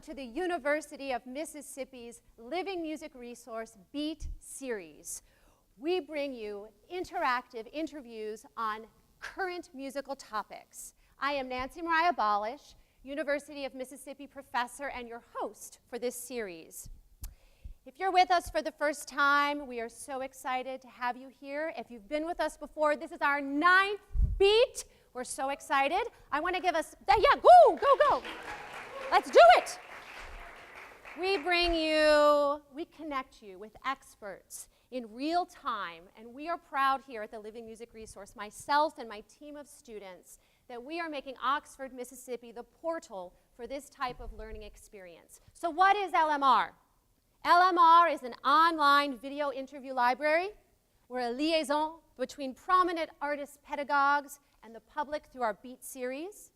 to the University of Mississippi's Living Music Resource Beat series. We bring you interactive interviews on current musical topics. I am Nancy Mariah Balish, University of Mississippi professor and your host for this series. If you're with us for the first time, we are so excited to have you here. If you've been with us before, this is our 9th beat. We're so excited. I want to give us, go. Let's do it. We connect you with experts in real time, and we are proud here at the Living Music Resource, myself and my team of students, that we are making Oxford, Mississippi the portal for this type of learning experience. So what is LMR? LMR is an online video interview library. We're a liaison between prominent artist pedagogues and the public through our Beat series.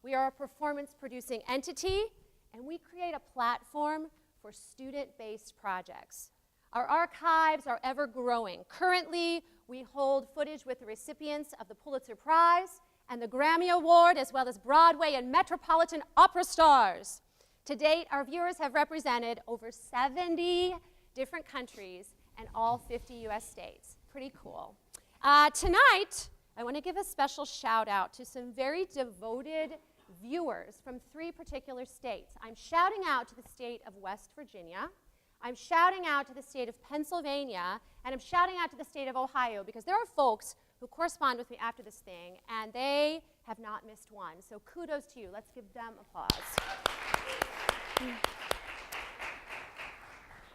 We are a performance-producing entity, and we create a platform for student-based projects. Our archives are ever growing. Currently, we hold footage with the recipients of the Pulitzer Prize and the Grammy Award, as well as Broadway and Metropolitan Opera stars. To date, our viewers have represented over 70 different countries and all 50 US states. Pretty cool. Tonight, I want to give a special shout out to some very devoted viewers from 3 particular states. I'm shouting out to the state of West Virginia, I'm shouting out to the state of Pennsylvania, and I'm shouting out to the state of Ohio, because there are folks who correspond with me after this thing, and they have not missed one. So kudos to you. Let's give them applause.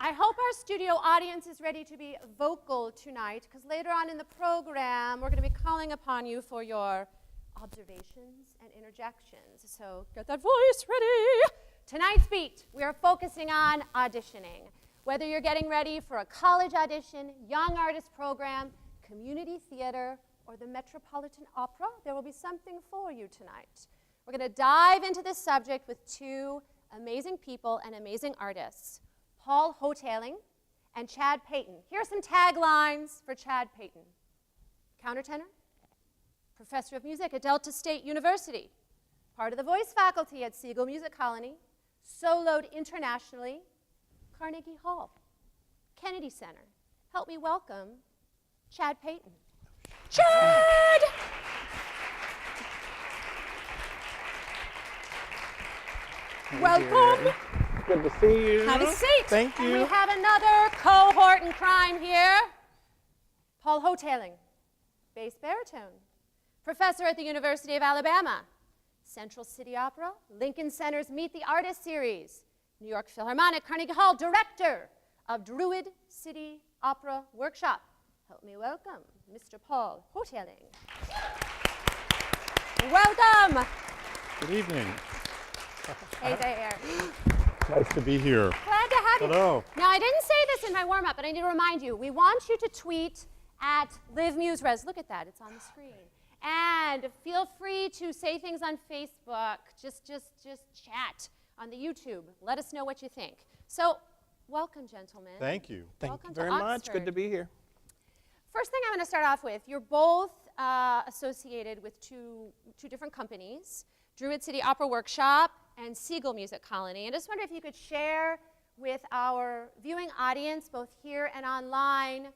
I hope our studio audience is ready to be vocal tonight, because later on in the program, we're going to be calling upon you for your observations and interjections. So get that voice ready. Tonight's beat, we are focusing on auditioning. Whether you're getting ready for a college audition, young artist program, community theater, or the Metropolitan Opera, there will be something for you tonight. We're going to dive into this subject with 2 amazing people and amazing artists, Paul Houghtaling and Chad Payton. Here are some taglines for Chad Payton. Countertenor, professor of music at Delta State University, part of the voice faculty at Seagle Music Colony, soloed internationally, Carnegie Hall, Kennedy Center. Help me welcome Chad Payton. Chad! Welcome. Good to see you. Have a seat. Thank you. And we have another cohort in crime here. Paul Houghtaling, bass baritone, professor at the University of Alabama, Central City Opera, Lincoln Center's Meet the Artist series, New York Philharmonic, Carnegie Hall, director of Druid City Opera Workshop. Help me welcome Mr. Paul Houghtaling. Welcome. Good evening. Hey there. Nice to be here. Glad to have you. Hello. Now, I didn't say this in my warm-up, but I need to remind you, we want you to tweet at LivMuseRes. Look at that, it's on the screen. And feel free to say things on Facebook. Just chat on the YouTube. Let us know what you think. So, welcome, gentlemen. Thank you. Thank you very much. Good to be here. First thing I'm going to start off with, you're both associated with two different companies, Druid City Opera Workshop and Seagle Music Colony. And I just wonder if you could share with our viewing audience, both here and online,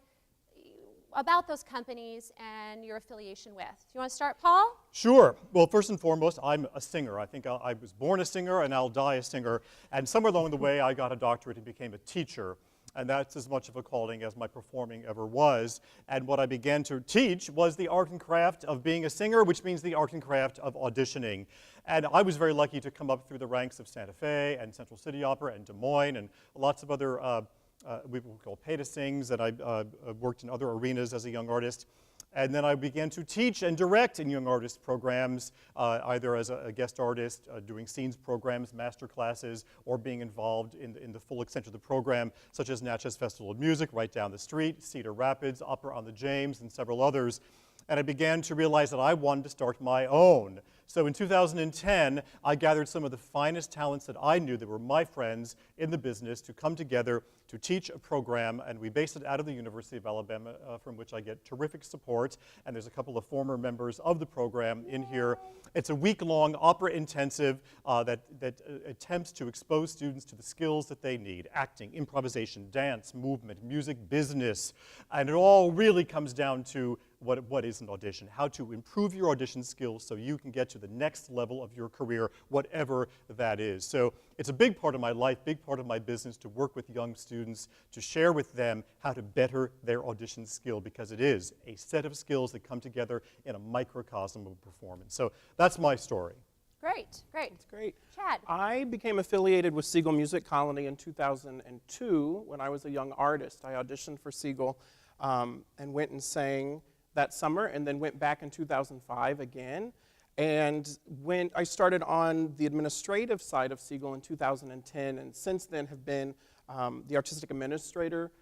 about those companies and your affiliation with. Do you want to start, Paul? Sure. Well, first and foremost, I'm a singer. I think I was born a singer and I'll die a singer. And somewhere along the way, I got a doctorate and became a teacher. And that's as much of a calling as my performing ever was. And what I began to teach was the art and craft of being a singer, which means the art and craft of auditioning. And I was very lucky to come up through the ranks of Santa Fe and Central City Opera and Des Moines and lots of other we call pay-to-sings, and I worked in other arenas as a young artist. And then I began to teach and direct in young artist programs, either as a guest artist, doing scenes programs, master classes, or being involved in the full extent of the program, such as Natchez Festival of Music, right down the street, Cedar Rapids, Opera on the James, and several others. And I began to realize that I wanted to start my own. So in 2010, I gathered some of the finest talents that I knew that were my friends in the business to come together to teach a program, and we base it out of the University of Alabama, from which I get terrific support, and there's a couple of former members of the program in here. It's a week-long opera intensive that attempts to expose students to the skills that they need: acting, improvisation, dance, movement, music, business, and it all really comes down to what is an audition, how to improve your audition skills so you can get to the next level of your career, whatever that is. So it's a big part of my life, big part of my business to work with young students, to share with them how to better their audition skill, because it is a set of skills that come together in a microcosm of performance. So that's my story. Great, great. That's great. Chad. I became affiliated with Seagle Music Colony in 2002 when I was a young artist. I auditioned for Seagle and went and sang that summer, and then went back in 2005 again. And when I started on the administrative side of Seagle in 2010, and since then have been the artistic administrator,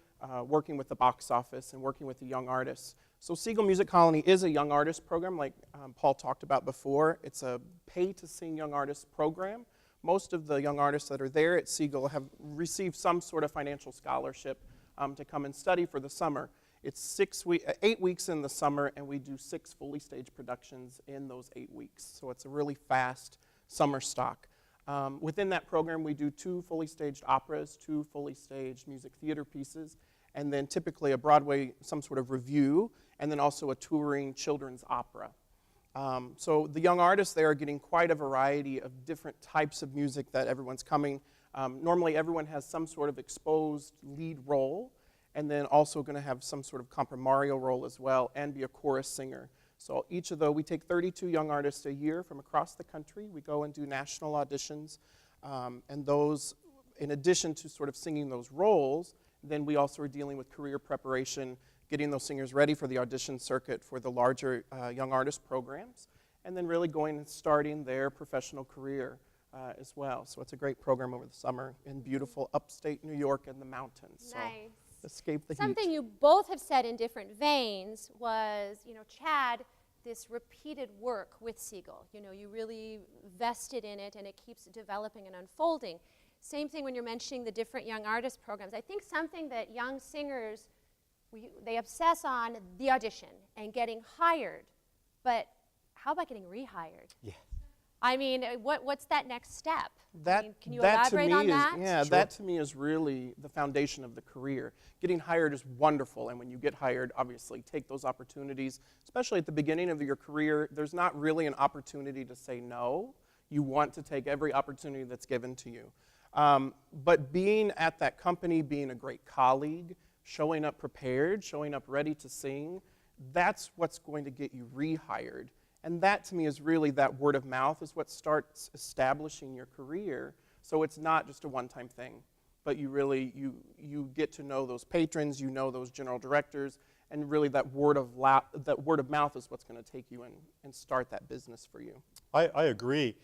working with the box office and working with the young artists. So Seagle Music Colony is a young artist program, like Paul talked about before. It's a pay-to-sing young artist program. Most of the young artists that are there at Seagle have received some sort of financial scholarship to come and study for the summer. It's 8 weeks in the summer, and we do 6 fully staged productions in those 8 weeks. So it's a really fast summer stock. Within that program, we do 2 fully staged operas, 2 fully staged music theater pieces, and then typically a Broadway, some sort of review, and then also a touring children's opera. So the young artists there are getting quite a variety of different types of music that everyone's coming. Normally, everyone has some sort of exposed lead role, and then also going to have some sort of comprimario role as well, and be a chorus singer. So each of those, we take 32 young artists a year from across the country. We go and do national auditions, and those, in addition to sort of singing those roles, then we also are dealing with career preparation, getting those singers ready for the audition circuit for the larger young artist programs, and then really going and starting their professional career as well. So it's a great program over the summer in beautiful upstate New York and the mountains. Nice. So escape the heat. Something you both have said in different veins was, Chad, this repeated work with Seagle. You really vested in it, and it keeps developing and unfolding. Same thing when you're mentioning the different young artist programs. I think something that young singers, they obsess on the audition and getting hired, but how about getting rehired? Yeah. I mean, what's that next step? Can you that elaborate on that? Yeah, Sure. that to me is really the foundation of the career. Getting hired is wonderful, and when you get hired, obviously take those opportunities, especially at the beginning of your career. There's not really an opportunity to say no. You want to take every opportunity that's given to you. But being at that company, being a great colleague, showing up prepared, showing up ready to sing, that's what's going to get you rehired. And that, to me, is really that word of mouth is what starts establishing your career. So it's not just a one-time thing, but you really, you get to know those patrons, you know those general directors, and really that word of mouth is what's going to take you and start that business for you. I agree.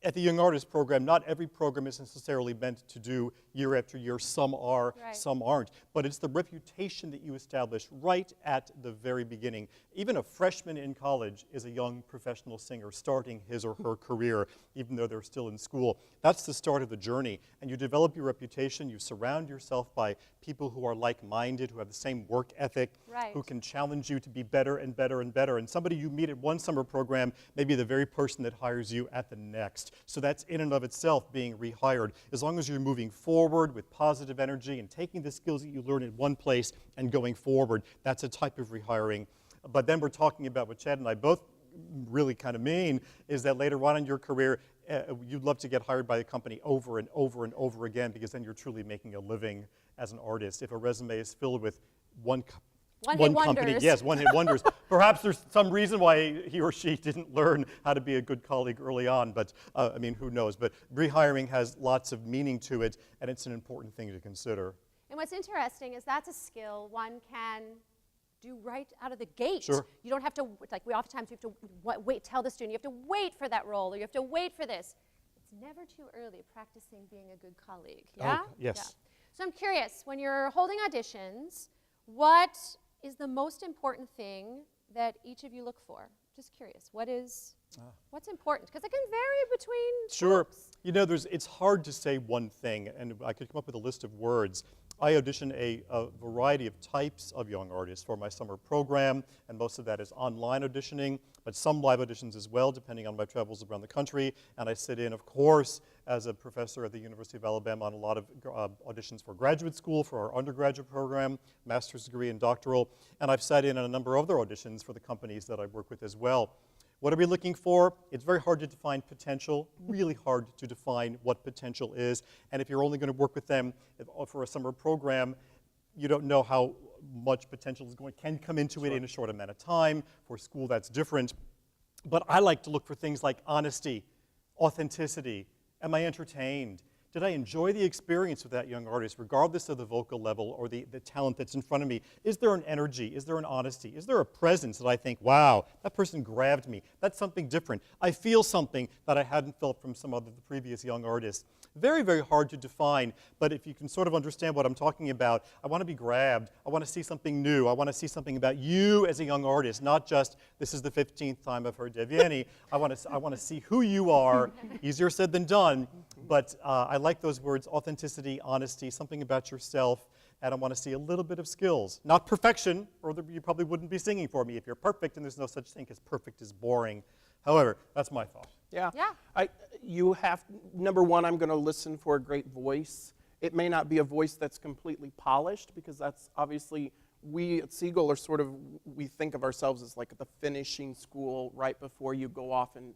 At the Young Artist Program, not every program is necessarily meant to do year after year. Some are, right. Some aren't. But it's the reputation that you establish right at the very beginning. Even a freshman in college is a young professional singer starting his or her career, even though they're still in school. That's the start of the journey. And you develop your reputation. You surround yourself by people who are like-minded, who have the same work ethic, right. who can challenge you to be better and better and better. And somebody you meet at one summer program may be the very person that hires you at the next. So that's in and of itself being rehired. As long as you're moving forward with positive energy and taking the skills that you learn in one place and going forward, that's a type of rehiring. But then we're talking about what Chad and I both really kind of mean, is that later on in your career, you'd love to get hired by a company over and over and over again, because then you're truly making a living as an artist. If a resume is filled with one company, wonders. yes, one-hit wonders. Perhaps there's some reason why he or she didn't learn how to be a good colleague early on, but I mean, who knows? But rehiring has lots of meaning to it, and it's an important thing to consider. And what's interesting is that's a skill one can do right out of the gate. Sure. You don't have to, like oftentimes you have to wait, tell the student, you have to wait for that role, or you have to wait for this. It's never too early practicing being a good colleague, yeah? Oh, yes. Yeah. So I'm curious, when you're holding auditions, what is the most important thing that each of you look for? Just curious, what's important? Because it can vary between Sure. folks. You know, it's hard to say one thing, and I could come up with a list of words. I audition a variety of types of young artists for my summer program, and most of that is online auditioning, but some live auditions as well, depending on my travels around the country. And I sit in, of course, as a professor at the University of Alabama on a lot of auditions for graduate school, for our undergraduate program, master's degree, and doctoral. And I've sat in on a number of other auditions for the companies that I work with as well. What are we looking for? It's very hard to define potential, really hard to define what potential is. And if you're only going to work with them for a summer program, you don't know how much potential can come into it in a short amount of time. For school, that's different. But I like to look for things like honesty, authenticity. Am I entertained? Did I enjoy the experience with that young artist, regardless of the vocal level or the talent that's in front of me? Is there an energy? Is there an honesty? Is there a presence that I think, wow, that person grabbed me? That's something different. I feel something that I hadn't felt from some of the previous young artists. Very, very hard to define, but if you can sort of understand what I'm talking about, I want to be grabbed. I want to see something new. I want to see something about you as a young artist, not just, this is the 15th time I've heard Devyani. I want to see who you are. Easier said than done, but I like those words, authenticity, honesty, something about yourself, and I want to see a little bit of skills. Not perfection, or you probably wouldn't be singing for me. If you're perfect, and there's no such thing as perfect is boring. However, that's my thought. Yeah. Yeah. You have, number one, I'm going to listen for a great voice. It may not be a voice that's completely polished, because that's obviously, we at Seagle are sort of, we think of ourselves as like the finishing school right before you go off and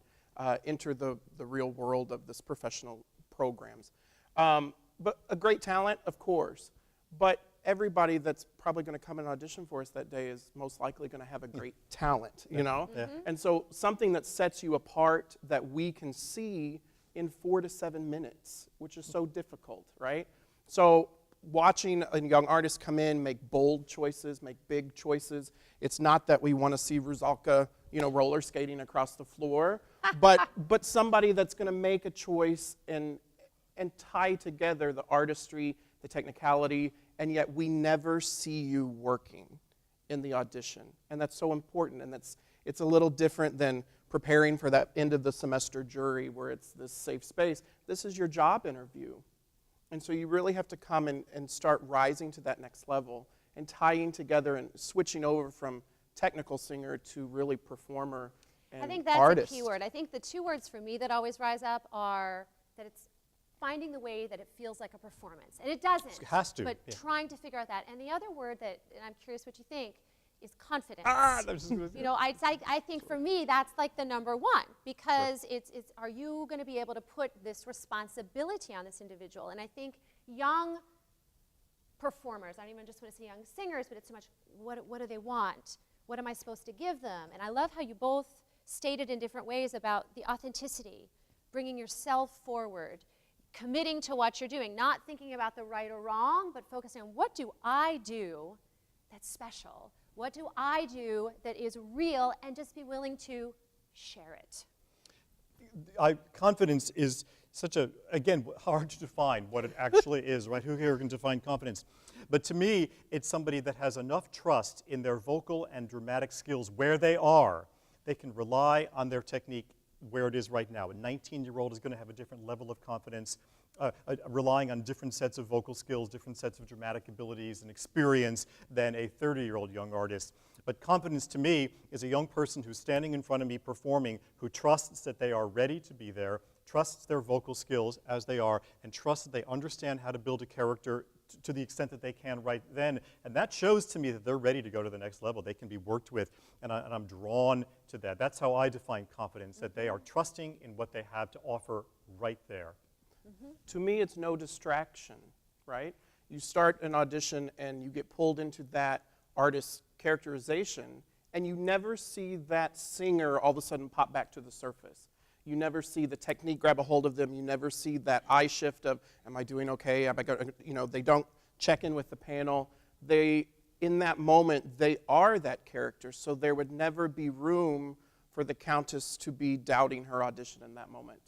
enter the real world of this professional programs. But a great talent, of course. But everybody that's probably going to come and audition for us that day is most likely going to have a great talent, you know? Yeah. And so something that sets you apart that we can see in 4 to 7 minutes, which is so difficult, right? So watching a young artist come in, make bold choices, make big choices, it's not that we want to see Rusalka, you know, roller skating across the floor, but somebody that's going to make a choice and tie together the artistry, the technicality, and yet we never see you working in the audition. And that's so important, and it's a little different than preparing for that end of the semester jury where it's this safe space. This is your job interview. And so you really have to come and start rising to that next level and tying together and switching over from technical singer to really performer and I think that's artist. a key word. I think the two words for me that always rise up are that it's finding the way that it feels like a performance. And it doesn't. It has to. But trying to figure out that. And the other word that, and I'm curious what you think, is confidence. You know, I think for me that's like the number one, because it's are you going to be able to put this responsibility on this individual? And I think young performers, I don't even just want to say young singers, but it's so much, what do they want? What am I supposed to give them? And I love how you both stated in different ways about the authenticity, bringing yourself forward, committing to what you're doing, not thinking about the right or wrong, but focusing on what do I do that's special? What do I do that is real, and just be willing to share it? Confidence is such a, again, hard to define what it actually is, right? Who here can define confidence? But to me, it's somebody that has enough trust in their vocal and dramatic skills where they are. They can rely on their technique where it is right now. A 19-year-old is going to have a different level of confidence, relying on different sets of vocal skills, different sets of dramatic abilities and experience than a 30-year-old young artist. But confidence to me is a young person who's standing in front of me performing, who trusts that they are ready to be there, trusts their vocal skills as they are, and trusts that they understand how to build a character to the extent that they can right then. And that shows to me that they're ready to go to the next level. They can be worked with, and I'm drawn to that. That's how I define confidence, that they are trusting in what they have to offer right there. To me, it's no distraction, right? You start an audition and you get pulled into that artist's characterization, and you never see that singer all of a sudden pop back to the surface. You never see the technique grab a hold of them. You never see that eye shift of, am I doing okay? Am I going, you know, they don't check in with the panel. They, in that moment, they are that character, so there would never be room for the Countess to be doubting her audition in that moment,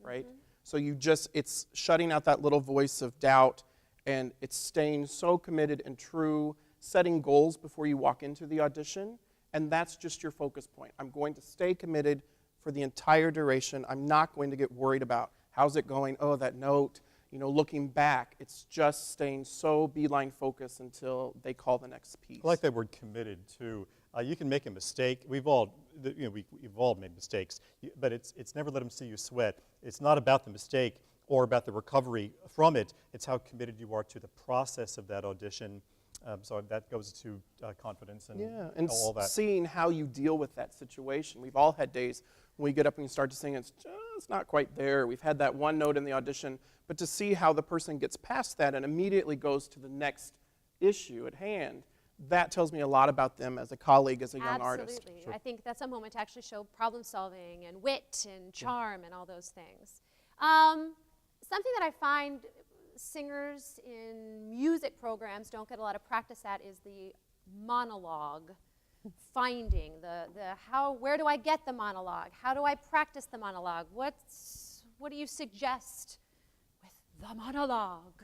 right? So you just, it's shutting out that little voice of doubt, and it's staying so committed and true, setting goals before you walk into the audition, and that's just your focus point. I'm going to stay committed for the entire duration. I'm not going to get worried about how's it going, oh, that note, looking back. It's just staying so beeline focused until they call the next piece. I like that word committed too. You can make a mistake. We've all made mistakes, but it's never let them see you sweat. It's not about the mistake or about the recovery from it. It's how committed you are to the process of that audition. So that goes to confidence and all that. Seeing how you deal with that situation. We've all had days when we get up and start to sing, it's just not quite there. We've had that one note in the audition, but to see how the person gets past that and immediately goes to the next issue at hand, that tells me a lot about them as a colleague, as a young artist. Absolutely. Sure. I think that's a moment to actually show problem solving and wit and charm and all those things. Something that I find singers in music programs don't get a lot of practice at is the monologue. Finding where do I get the monologue? How do I practice the monologue? What do you suggest with the monologue?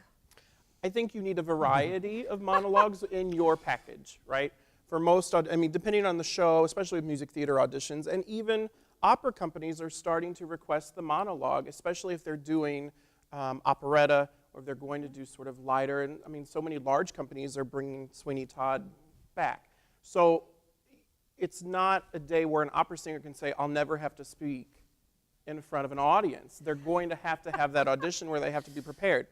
I think you need a variety of monologues in your package, right? For most, depending on the show, especially with music theater auditions, and even opera companies are starting to request the monologue, especially if they're doing operetta or if they're going to do sort of lighter. And so many large companies are bringing Sweeney Todd back. So it's not a day where an opera singer can say, I'll never have to speak in front of an audience. They're going to have that audition where they have to be prepared.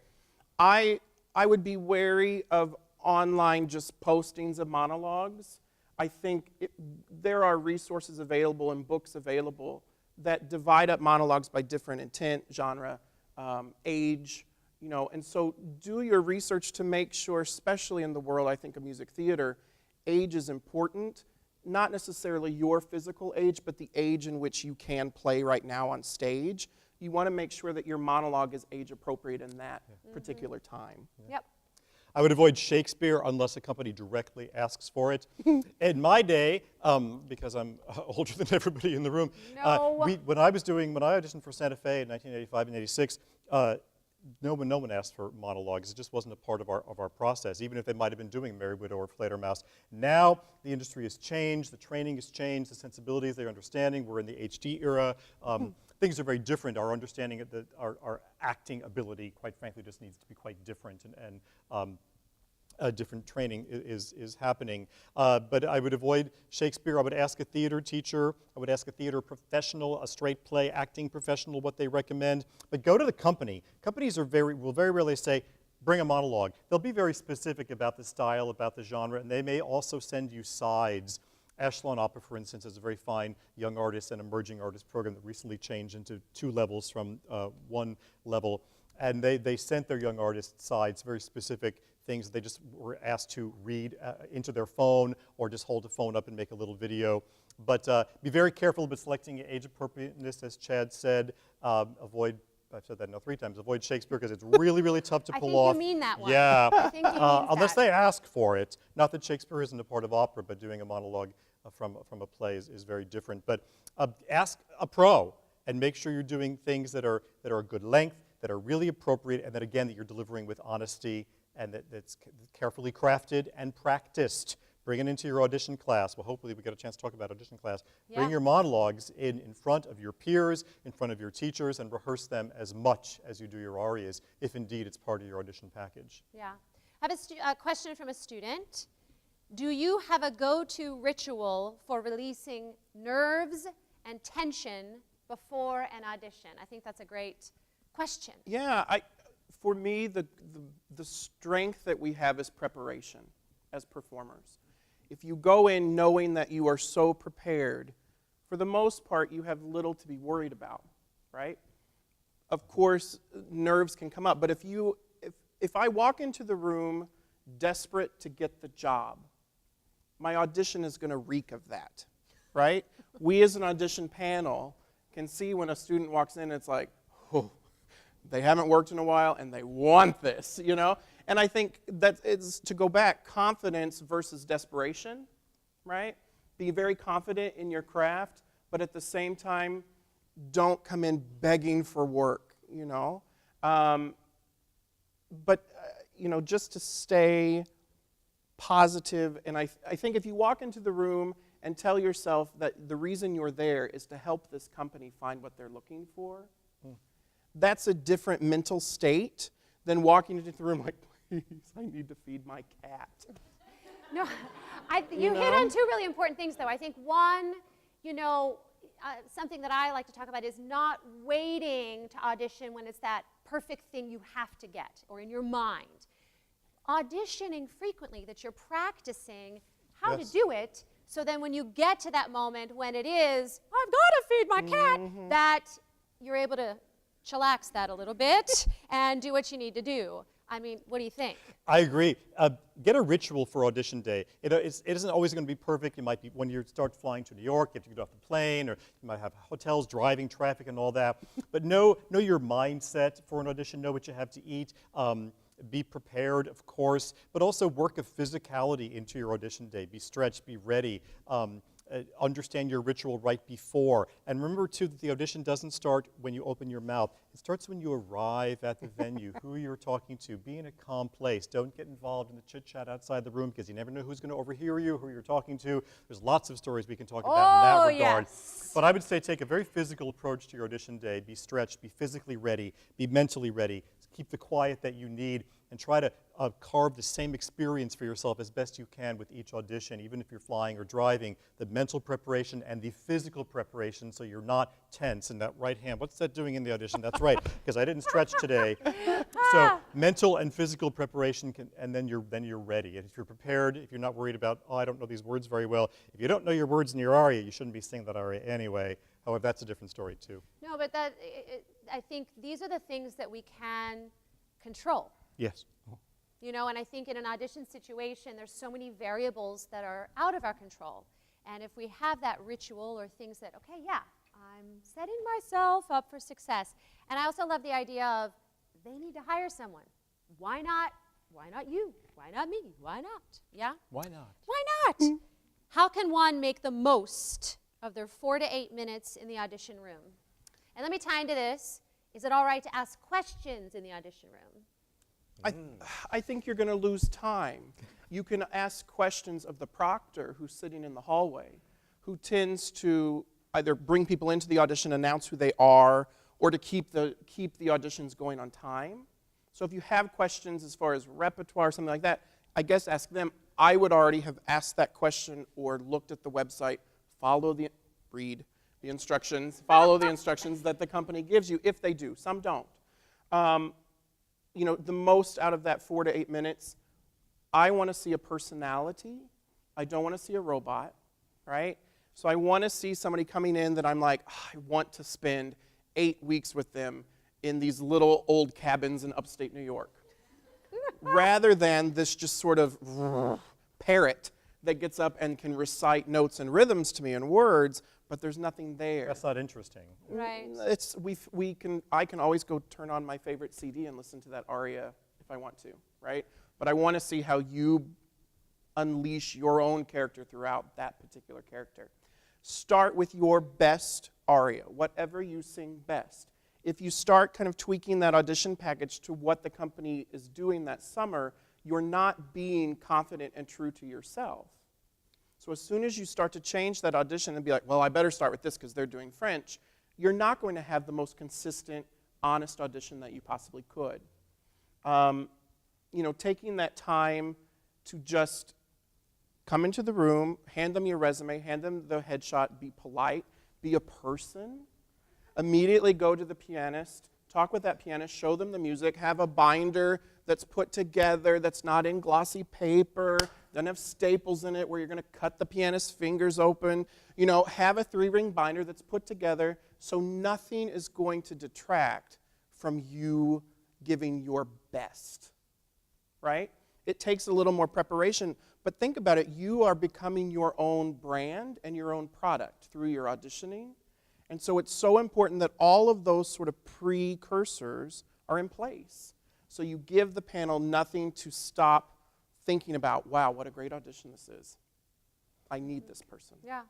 I would be wary of online just postings of monologues. I think there are resources available and books available that divide up monologues by different intent, genre, age, and so do your research to make sure, especially in the world, I think, of music theater, age is important. Not necessarily your physical age, but the age in which you can play right now on stage. You want to make sure that your monologue is age appropriate in that particular time. Yep. I would avoid Shakespeare unless a company directly asks for it. In my day, because I'm older than everybody in the room, when I auditioned for Santa Fe in 1985 and 86, no one asked for monologues. It just wasn't a part of our process, even if they might have been doing Merry Widow or Fledermaus. Now the industry has changed, the training has changed, the sensibilities, their understanding. We're in the HD era. Things are very different. Our understanding of our acting ability, quite frankly, just needs to be quite different, and different training is happening. But I would avoid Shakespeare. I would ask a theater teacher. I would ask a theater professional, a straight play acting professional, what they recommend. But go to the company. Companies will very rarely say, bring a monologue. They'll be very specific about the style, about the genre, and they may also send you sides. Ashland Opera, for instance, is a very fine young artist and emerging artist program that recently changed into 2 levels from 1 level. And they sent their young artist sides, very specific things that they just were asked to read into their phone or just hold the phone up and make a little video. But be very careful about selecting age appropriateness, as Chad said. Avoid, I've said that now 3 times, avoid Shakespeare because it's really, really tough to pull off. I think you mean that one. Yeah. I think you mean unless that. they ask for it. Not that Shakespeare isn't a part of opera, but doing a monologue from a play is very different. But ask a pro and make sure you're doing things that are a good length, that are really appropriate, and that, again, that you're delivering with honesty and that's carefully crafted and practiced. Bring it into your audition class. Well, hopefully we get a chance to talk about audition class. Yeah. Bring your monologues in front of your peers, in front of your teachers, and rehearse them as much as you do your arias, if indeed it's part of your audition package. Yeah. I have a question from a student. Do you have a go-to ritual for releasing nerves and tension before an audition? I think that's a great question. Yeah, for me, the strength that we have is preparation as performers. If you go in knowing that you are so prepared, for the most part, you have little to be worried about, right? Of course, nerves can come up, but if I walk into the room desperate to get the job, my audition is going to reek of that, right? We as an audition panel can see when a student walks in, it's like, oh, they haven't worked in a while and they want this, And I think that is, to go back, confidence versus desperation, right? Be very confident in your craft, but at the same time, don't come in begging for work, just to stay positive. And I think if you walk into the room and tell yourself that the reason you're there is to help this company find what they're looking for, that's a different mental state then walking into the room like, please, I need to feed my cat. No, you hit on two really important things, though. I think one, something that I like to talk about is not waiting to audition when it's that perfect thing you have to get or in your mind. Auditioning frequently, that you're practicing how to do it, so then when you get to that moment when it is, I've got to feed my cat, that you're able to chillax that a little bit and do what you need to do. I mean, what do you think? I agree. Get a ritual for audition day. It isn't always going to be perfect. It might be when you start flying to New York, you have to get off the plane, or you might have hotels, driving, traffic, and all that. But know your mindset for an audition. Know what you have to eat. Be prepared, of course, but also work a physicality into your audition day. Be stretched, be ready. Understand your ritual right before. And remember, too, that the audition doesn't start when you open your mouth. It starts when you arrive at the venue, who you're talking to. Be in a calm place. Don't get involved in the chit-chat outside the room, because you never know who's going to overhear you, who you're talking to. There's lots of stories we can talk about in that regard. Yes. But I would say take a very physical approach to your audition day. Be stretched, be physically ready, be mentally ready. Keep the quiet that you need, and try to carve the same experience for yourself as best you can with each audition, even if you're flying or driving. The mental preparation and the physical preparation, so you're not tense in that right hand. What's that doing in the audition? That's right, because I didn't stretch today. So mental and physical preparation, and then you're ready. And if you're prepared, if you're not worried about, I don't know these words very well. If you don't know your words in your aria, you shouldn't be singing that aria anyway. However, that's a different story too. No, but I think these are the things that we can control. Yes. And I think in an audition situation, there's so many variables that are out of our control. And if we have that ritual or things that, okay, yeah, I'm setting myself up for success. And I also love the idea of they need to hire someone. Why not? Why not you? Why not me? Why not? Yeah? Why not? Why not? How can one make the most of their 4 to 8 minutes in the audition room? And let me tie into this. Is it all right to ask questions in the audition room? I think you're going to lose time. You can ask questions of the proctor who's sitting in the hallway, who tends to either bring people into the audition, announce who they are, or to keep the auditions going on time. So if you have questions as far as repertoire or something like that, I guess ask them. I would already have asked that question or looked at the website, read the instructions, follow the instructions that the company gives you, if they do. Some don't. The most out of that 4 to 8 minutes, I want to see a personality. I don't want to see a robot, right? So I want to see somebody coming in that I'm like, I want to spend 8 weeks with them in these little old cabins in upstate New York. Rather than this just sort of parrot that gets up and can recite notes and rhythms to me in words, but there's nothing there. That's not interesting. Right. I can always go turn on my favorite CD and listen to that aria if I want to, right? But I want to see how you unleash your own character throughout that particular character. Start with your best aria, whatever you sing best. If you start kind of tweaking that audition package to what the company is doing that summer, you're not being confident and true to yourself. So as soon as you start to change that audition and be like, well, I better start with this because they're doing French, you're not going to have the most consistent, honest audition that you possibly could. Taking that time to just come into the room, hand them your resume, hand them the headshot, be polite, be a person, immediately go to the pianist, talk with that pianist, show them the music, have a binder that's put together, that's not in glossy paper, doesn't have staples in it where you're going to cut the pianist's fingers open. Have a 3-ring binder that's put together so nothing is going to detract from you giving your best, right? It takes a little more preparation, but think about it. You are becoming your own brand and your own product through your auditioning. And so it's so important that all of those sort of precursors are in place. So you give the panel nothing to stop thinking about, wow, what a great audition this is. I need this person. Yeah.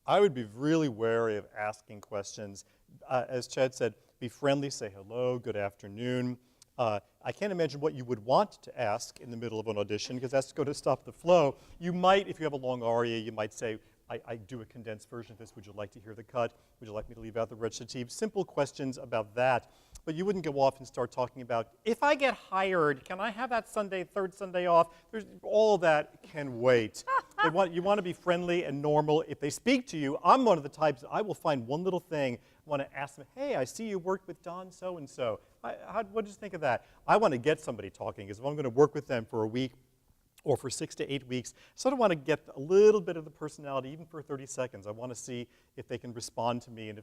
I would be really wary of asking questions. As Chad said, be friendly, say hello, good afternoon. I can't imagine what you would want to ask in the middle of an audition, because that's going to stop the flow. You might, if you have a long aria, you might say, I do a condensed version of this. Would you like to hear the cut? Would you like me to leave out the recitative? Simple questions about that. But you wouldn't go off and start talking about, if I get hired, can I have that Sunday, third Sunday off? All that can wait. You want to be friendly and normal. If they speak to you, I'm one of the types, I will find one little thing, I want to ask them, hey, I see you worked with Don so-and-so. What did you think of that? I want to get somebody talking, because if I'm going to work with them for a week, or for 6 to 8 weeks, sort of want to get a little bit of the personality, even for 30 seconds. I want to see if they can respond to me and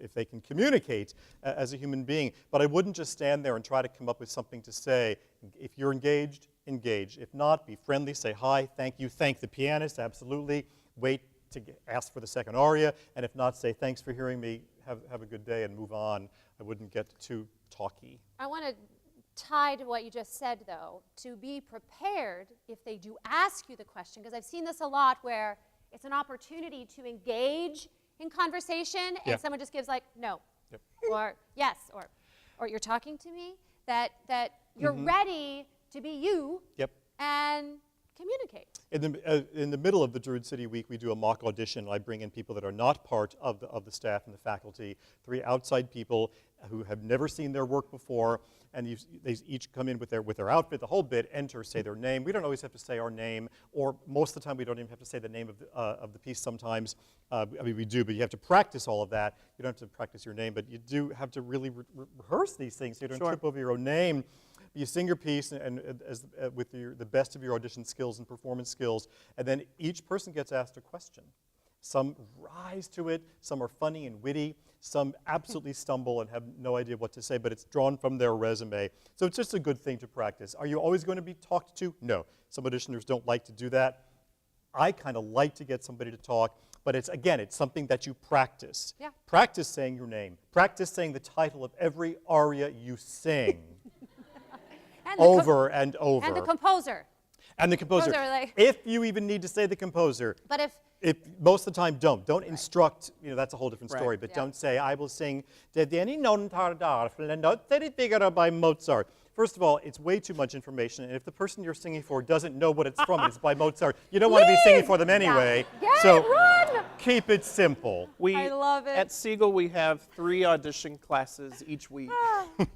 if they can communicate as a human being. But I wouldn't just stand there and try to come up with something to say. If you're engaged, engage. If not, be friendly, say hi, thank you, thank the pianist, absolutely. Wait to ask for the second aria, and if not, say thanks for hearing me, have a good day, and move on. I wouldn't get too talky. I want to tie to what you just said, though, to be prepared if they do ask you the question, because I've seen this a lot where it's an opportunity to engage in conversation, and someone just gives like, no, or yes, or you're talking to me, that you're ready to be you and communicate. In the middle of the Druid City Week, we do a mock audition. I bring in people that are not part of the staff and the faculty, 3 outside people who have never seen their work before, and they each come in with their outfit, the whole bit, enter, say their name. We don't always have to say our name, or most of the time we don't even have to say the name of the piece sometimes. I mean, we do, but you have to practice all of that. You don't have to practice your name, but you do have to really rehearse these things so you don't trip over your own name. You sing your piece with the best of your audition skills and performance skills, and then each person gets asked a question. Some rise to it, some are funny and witty, some absolutely stumble and have no idea what to say, but it's drawn from their resume. So it's just a good thing to practice. Are you always going to be talked to? No. Some auditioners don't like to do that. I kind of like to get somebody to talk, but it's something that you practice. Yeah. Practice saying your name. Practice saying the title of every aria you sing. Over and over. And the composer. And the composer. If you even need to say the composer. But if most of the time, don't instruct, that's a whole different story, but don't say, I will sing Dediani non tardar by Mozart. First of all, it's way too much information, and if the person you're singing for doesn't know what it's from and it's by Mozart, you don't want to be singing for them anyway. Run! Keep it simple. I love it. At Seagle, we have 3 audition classes each week.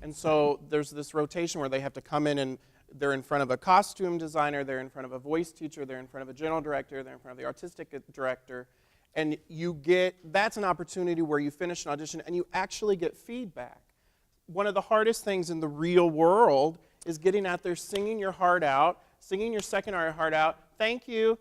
And so there's this rotation where they have to come in and they're in front of a costume designer, they're in front of a voice teacher, they're in front of a general director, they're in front of the artistic director. And that's an opportunity where you finish an audition and you actually get feedback. One of the hardest things in the real world is getting out there, singing your heart out, singing your second aria heart out. Thank you.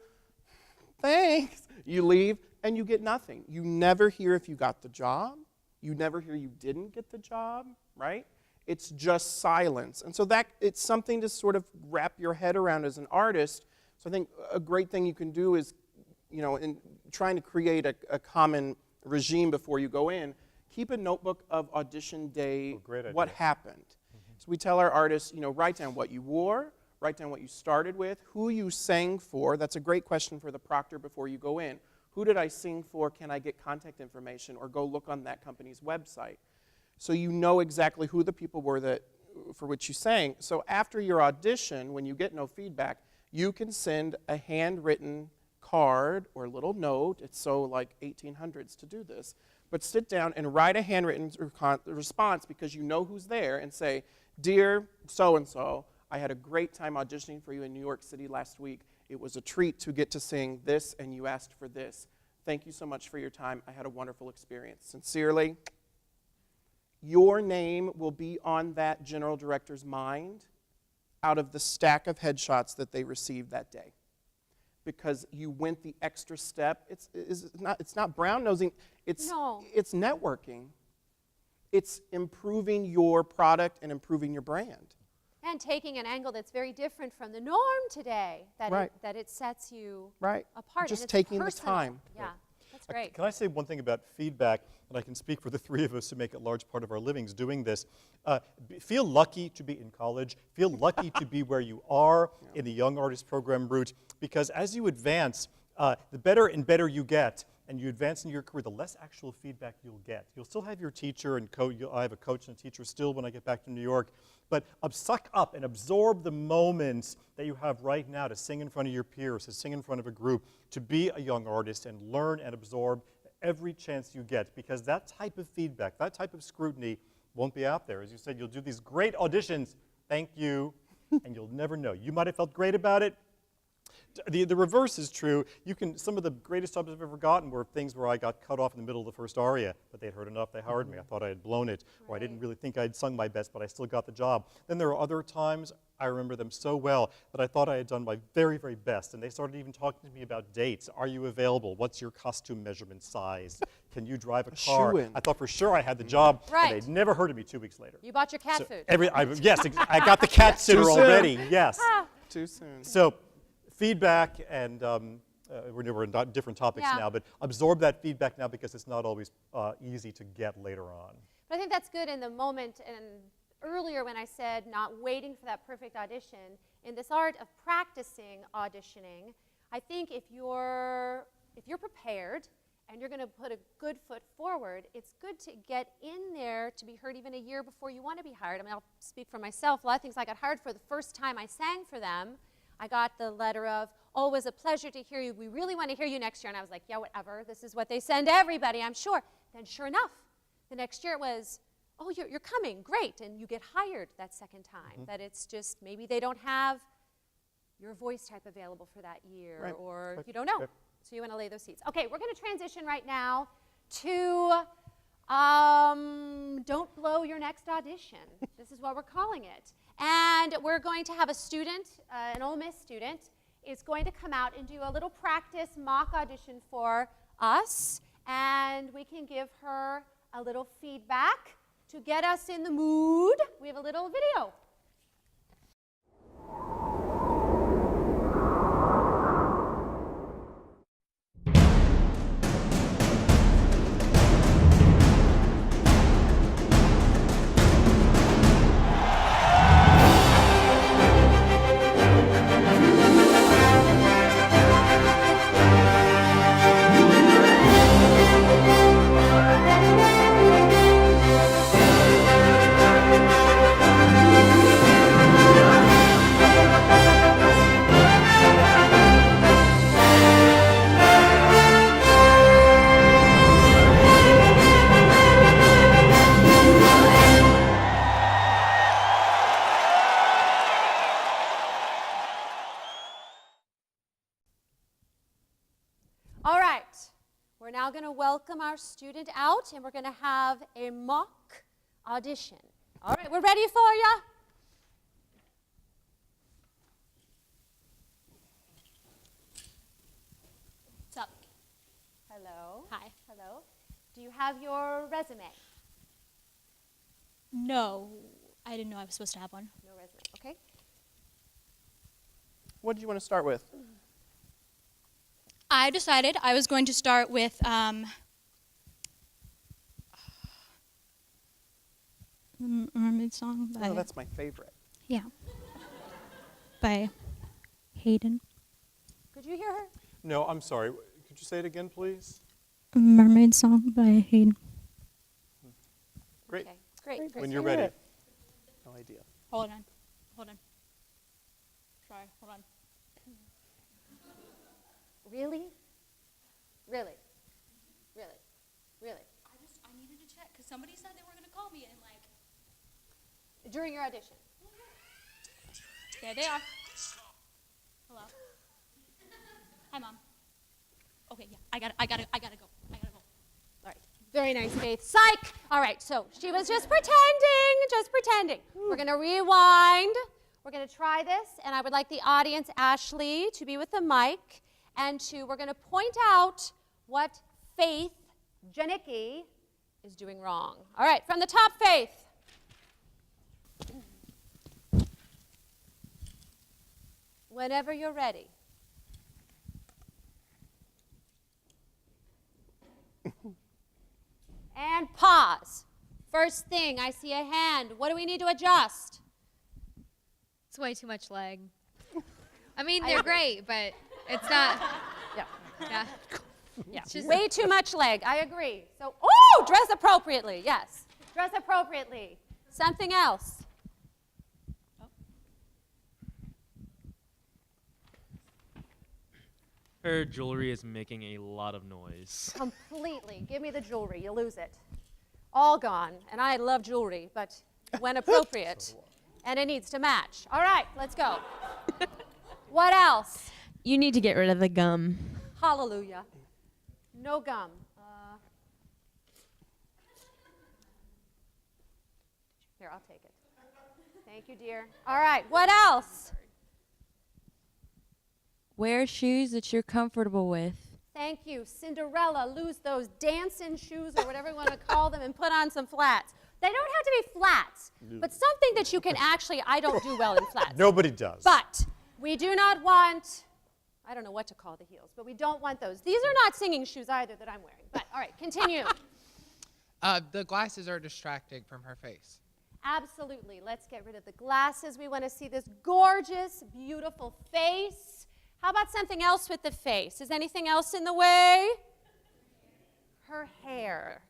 Thanks. You leave and you get nothing. You never hear if you got the job. You never hear you didn't get the job, right? It's just silence. And so it's something to sort of wrap your head around as an artist. So I think a great thing you can do is, in trying to create a common regime before you go in, keep a notebook of audition day, what happened. So we tell our artists, write down what you wore, write down what you started with, who you sang for. That's a great question for the proctor before you go in. Who did I sing for? Can I get contact information? Or go look on that company's website. So you know exactly who the people were for which you sang. So after your audition, when you get no feedback, you can send a handwritten card or little note. It's so like 1800s to do this. But sit down and write a handwritten response because you know who's there and say, Dear so-and-so, I had a great time auditioning for you in New York City last week. It was a treat to get to sing this and you asked for this. Thank you so much for your time. I had a wonderful experience. Sincerely, your name will be on that general director's mind out of the stack of headshots that they received that day. Because you went the extra step. It's not brown-nosing. It's networking. It's improving your product and improving your brand. And taking an angle that's very different from the norm today, that it sets you apart. Just taking the time. Yeah, that's great. Can I say one thing about feedback, and I can speak for the 3 of us who make a large part of our livings doing this. Feel lucky to be in college. Feel lucky to be where you are in the Young Artist Program route, because as you advance, the better and better you get, and you advance in your career, the less actual feedback you'll get. You'll still have your teacher and I have a coach and a teacher still when I get back to New York, But suck up and absorb the moments that you have right now to sing in front of your peers, to sing in front of a group, to be a young artist and learn and absorb every chance you get, because that type of feedback, that type of scrutiny won't be out there. As you said, you'll do these great auditions, thank you, and you'll never know. You might have felt great about it. The reverse is true. Some of the greatest jobs I've ever gotten were things where I got cut off in the middle of the first aria, but they'd heard enough, they hired me. I thought I had blown it, or I didn't really think I'd sung my best, but I still got the job. Then there are other times, I remember them so well, that I thought I had done my very, very best, and they started even talking to me about dates. Are you available? What's your costume measurement size? Can you drive a car? Shoe-in. I thought for sure I had the job, Right. and they'd never heard of me 2 weeks later. You bought your cat food. Yes, I got the cat sitter soon. already, yes. Too soon. So feedback, and we're on different topics Yeah. now, but absorb that feedback now because it's not always easy to get later on. But I think that's good in the moment, and earlier when I said not waiting for that perfect audition, in this art of practicing auditioning, I think if you're prepared and you're going to put a good foot forward, it's good to get in there to be heard even a year before you want to be hired. I mean, I'll speak for myself. A lot of things I got hired for the first time I sang for them. I got the letter of, oh, it was a pleasure to hear you. We really want to hear you next year. And I was like, yeah, whatever. This is what they send everybody, I'm sure. Then sure enough, the next year it was, oh, you're coming, great. And you get hired that second time. That it's just maybe they don't have your voice type available for that year, Right. or Right. you don't know. Right. So you want to lay those seeds. Okay, we're going to transition right now to don't blow your next audition. This is what we're calling it. And we're going to have a student, an Ole Miss student, is going to come out and do a little practice mock audition for us. And we can give her a little feedback to get us in the mood. We have a little video. All right, we're now going to welcome our student out, and we're going to have a mock audition. All right, we're ready for you. What's up? Hello. Hi. Hello. Do you have your resume? No, I didn't know I was supposed to have one. No resume, okay. What did you want to start with? I decided I was going to start with Mermaid Song by, Oh, that's my favorite. yeah, by Hayden. Could you hear her? No, I'm sorry. Could you say it again, please? Mermaid Song by Hayden. Great. Okay, great. When you're ready. No idea. Hold on. Sorry, hold on. Really? Really? Really? Really? I needed to check because somebody said they were going to call me and During your audition? there they are. Hello. Hi, Mom. Okay, yeah, I gotta go. All right. Very nice, Faith. Psych! All right, so she was just pretending. We're going to rewind. We're going to try this, and I would like the audience, Ashley, to be with the mic, and we're going to point out what Faith Janicki is doing wrong. All right, from the top, Faith. Whenever you're ready. And pause. First thing, I see a hand. What do we need to adjust? It's way too much leg. I mean, they're great, but it's not. Yeah. Yeah. Yeah. It's just- Way too much leg. I agree. So, oh, dress appropriately. Yes. Dress appropriately. Something else. Her jewelry is making a lot of noise. Completely. Give me the jewelry. You lose it. All gone. And I love jewelry, but when appropriate. And it needs to match. All right, let's go. What else? You need to get rid of the gum. Hallelujah. No gum. Here, I'll take it. Thank you, dear. All right, what else? Wear shoes that you're comfortable with. Thank you. Cinderella, lose those dancing shoes or whatever you want to call them and put on some flats. They don't have to be flats, but something that you can actually, I don't do well in flats. Nobody does. But we do not want, I don't know what to call the heels, but we don't want those. These are not singing shoes either that I'm wearing. But all right, continue. The glasses are distracting from her face. Absolutely. Let's get rid of the glasses. We want to see this gorgeous, beautiful face. How about something else with the face? Is anything else in the way? Her hair.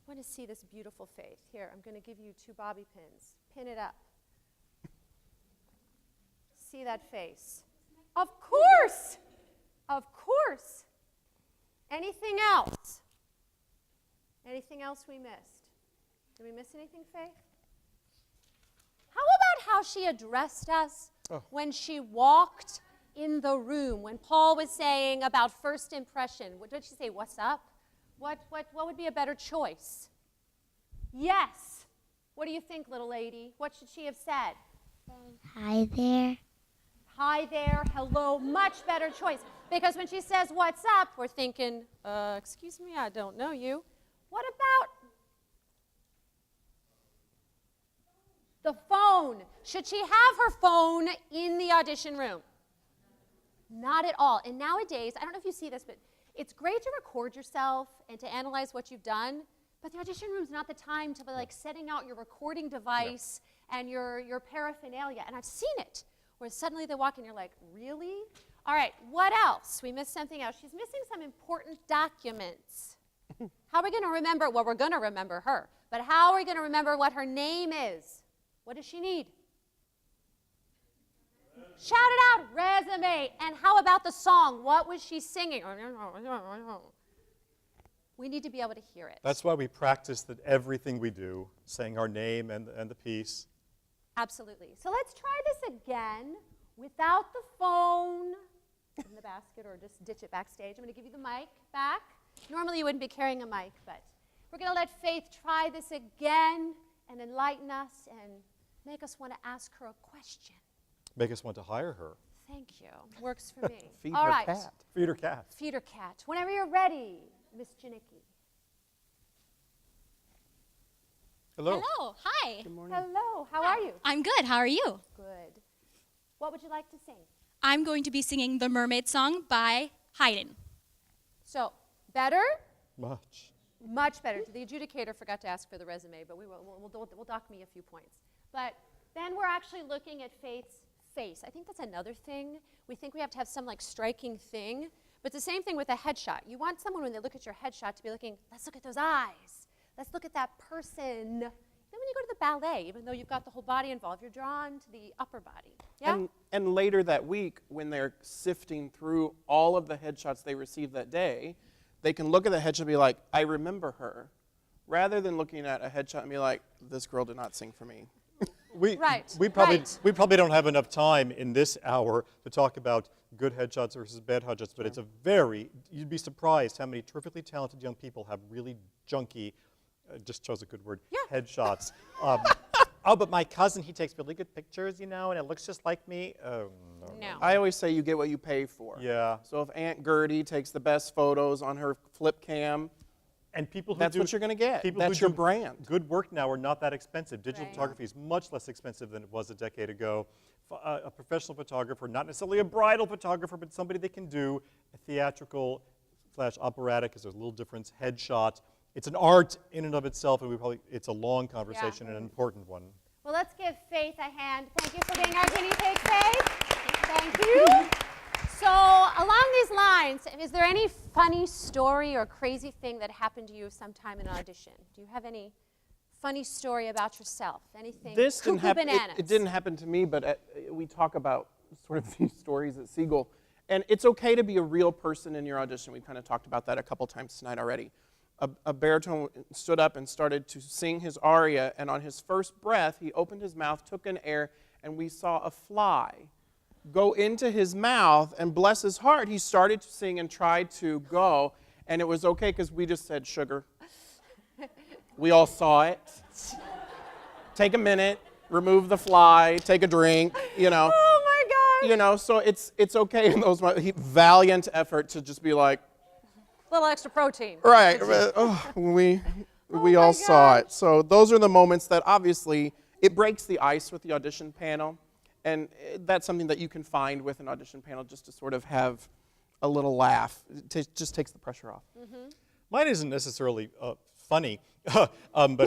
I want to see this beautiful face. Here, I'm going to give you 2 bobby pins. Pin it up. See that face? Of course. Of course. Anything else? Anything else we missed? Did we miss anything, Faith? How about how she addressed us when she walked in the room, when Paul was saying about first impression? What did she say? What's up? What would be a better choice? Yes. What do you think, little lady? What should she have said? Hi there. Hi there, hello, much better choice. Because when she says, what's up, we're thinking, excuse me, I don't know you. What about the phone? Should she have her phone in the audition room? Not at all. And nowadays, I don't know if you see this, but it's great to record yourself and to analyze what you've done, but the audition room is not the time to be like setting out your recording device and your paraphernalia. And I've seen it, where suddenly they walk in and you're like, really? All right, what else? We missed something else. She's missing some important documents. How are we going to remember? Well, we're going to remember her, but how are we going to remember what her name is? What does she need? Shout it out, resume. And how about the song? What was she singing? We need to be able to hear it. That's why we practice that everything we do, saying our name and the piece. Absolutely. So let's try this again without the phone in the basket, or just ditch it backstage. I'm going to give you the mic back. Normally you wouldn't be carrying a mic, but we're going to let Faith try this again and enlighten us and make us want to ask her a question. Make us want to hire her. Thank you. Works for me. Feed All her right. cat. Feed her cat. Feed her cat. Whenever you're ready, Miss Janicki. Hello. Hello, hi. Good morning. Hello. How are you? I'm good, how are you? Good. What would you like to sing? I'm going to be singing the Mermaid Song by Payton. So, better? Much. Much better. The adjudicator forgot to ask for the resume, but we'll dock me a few points. But then we're actually looking at Faith's face. I think that's another thing. We think we have to have some like striking thing, but it's the same thing with a headshot. You want someone, when they look at your headshot, to be looking, let's look at those eyes. Let's look at that person. Then when you go to the ballet, even though you've got the whole body involved, you're drawn to the upper body. Yeah? And later that week, when they're sifting through all of the headshots they received that day, they can look at the headshot and be like, I remember her, rather than looking at a headshot and be like, this girl did not sing for me. We Right. probably don't have enough time in this hour to talk about good headshots versus bad headshots, but it's a you'd be surprised how many terrifically talented young people have really junky, just chose a good word, headshots. Oh, but my cousin, he takes really good pictures, you know, and it looks just like me. No. I always say you get what you pay for. Yeah. So if Aunt Gertie takes the best photos on her flip cam, And people who that's do, what you're going to get. people That's who your do brand. Good work now are not that expensive. Digital Right. photography is much less expensive than it was a decade ago. A professional photographer, not necessarily a bridal photographer, but somebody that can do a theatrical / operatic, because there's a little difference, headshot. It's an art in and of itself, and it's a long conversation and an important one. Well, let's give Faith a hand. Thank you for being our guinea pig, Faith. Thank you. So, along these lines, is there any funny story or crazy thing that happened to you sometime in an audition? Do you have any funny story about yourself? Anything This didn't cuckoo happen. bananas? It didn't happen to me, but we talk about sort of these stories at Seagle. And it's okay to be a real person in your audition. We kind of talked about that a couple times tonight already. A baritone stood up and started to sing his aria, and on his first breath, he opened his mouth, took in air, and we saw a fly go into his mouth, and bless his heart, he started to sing and tried to go, and it was okay because we just said, sugar. We all saw it. Take a minute, remove the fly, take a drink, you know. Oh my gosh. You know, so it's okay in those valiant effort to just be like, A little extra protein. right, we all saw it. So those are the moments that obviously it breaks the ice with the audition panel, and that's something that you can find with an audition panel just to sort of have a little laugh. It just takes the pressure off. Mine isn't necessarily funny, but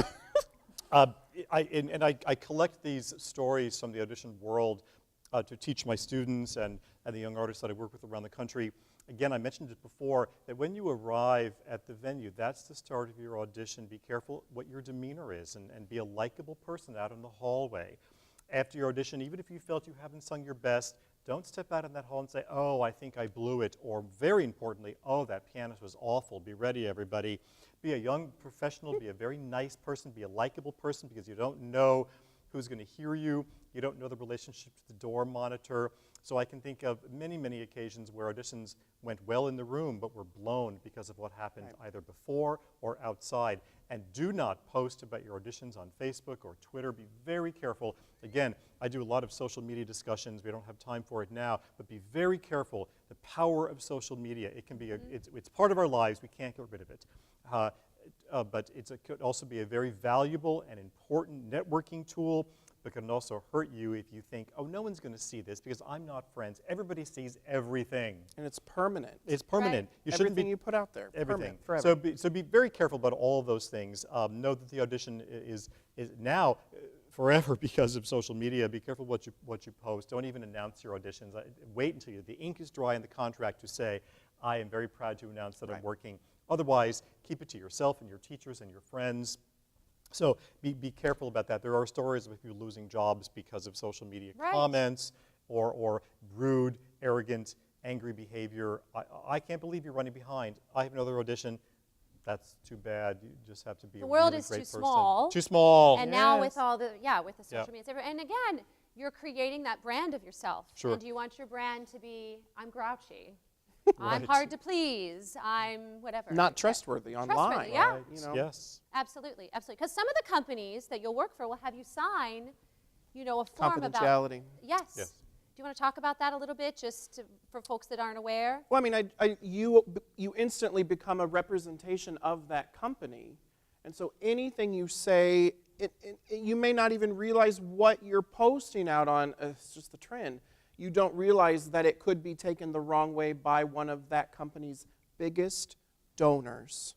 I collect these stories from the audition world to teach my students and the young artists that I work with around the country. Again, I mentioned it before, that when you arrive at the venue, that's the start of your audition. Be careful what your demeanor is, and be a likable person out in the hallway. After your audition, even if you felt you haven't sung your best, don't step out in that hall and say, oh, I think I blew it, or very importantly, oh, that pianist was awful. Be ready, everybody. Be a young professional, be a very nice person, be a likable person, because you don't know who's going to hear you. You don't know the relationship to the door monitor. So I can think of many, many occasions where auditions went well in the room but were blown because of what happened either before or outside. And do not post about your auditions on Facebook or Twitter. Be very careful. Again, I do a lot of social media discussions. We don't have time for it now, but be very careful. The power of social media, it can be, it's part of our lives. We can't get rid of it. But it could also be a very valuable and important networking tool, but can also hurt you if you think, oh, no one's going to see this because I'm not friends. Everybody sees everything. And it's permanent. It's permanent. Right. You shouldn't Everything be, you put out there, everything. permanent, forever. So be very careful about all of those things. Know that the audition is now forever because of social media. Be careful what you post. Don't even announce your auditions. Wait until the ink is dry in the contract to say, I am very proud to announce that I'm working. Otherwise, keep it to yourself and your teachers and your friends. So be careful about that. There are stories of people losing jobs because of social media comments or rude, arrogant, angry behavior. I can't believe you're running behind. I have another audition. That's too bad. You just have to be a really great person. The world is too small. Too small. And now with all the, with the social media, and again, you're creating that brand of yourself. Sure. And do you want your brand to be, I'm grouchy, I'm hard to please, I'm whatever. Not trustworthy online. Trustworthy, yeah. Right. You know? Yes. Absolutely, absolutely. Because some of the companies that you'll work for will have you sign, a form about. Confidentiality. Yes. Yes. Do you want to talk about that a little bit, for folks that aren't aware? Well, I mean, you instantly become a representation of that company. And so anything you say, you may not even realize what you're posting out on. It's just the trend. You don't realize that it could be taken the wrong way by one of that company's biggest donors.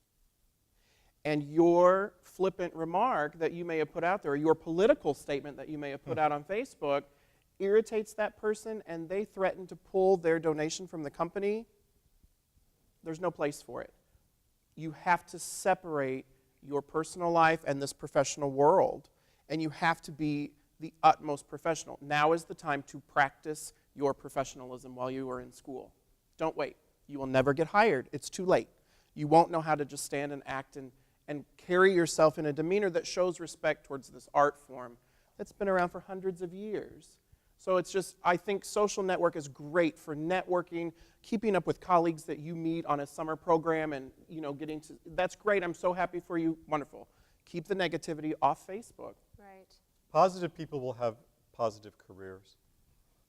And your flippant remark that you may have put out there, or your political statement that you may have put out on Facebook, irritates that person and they threaten to pull their donation from the company. There's no place for it. You have to separate your personal life and this professional world, and you have to be the utmost professional. Now is the time to practice your professionalism while you are in school. Don't wait. You will never get hired. It's too late. You won't know how to just stand and act and carry yourself in a demeanor that shows respect towards this art form that's been around for hundreds of years. So it's just, I think social network is great for networking, keeping up with colleagues that you meet on a summer program and, getting to, that's great. I'm so happy for you. Wonderful. Keep the negativity off Facebook. Right. Positive people will have positive careers.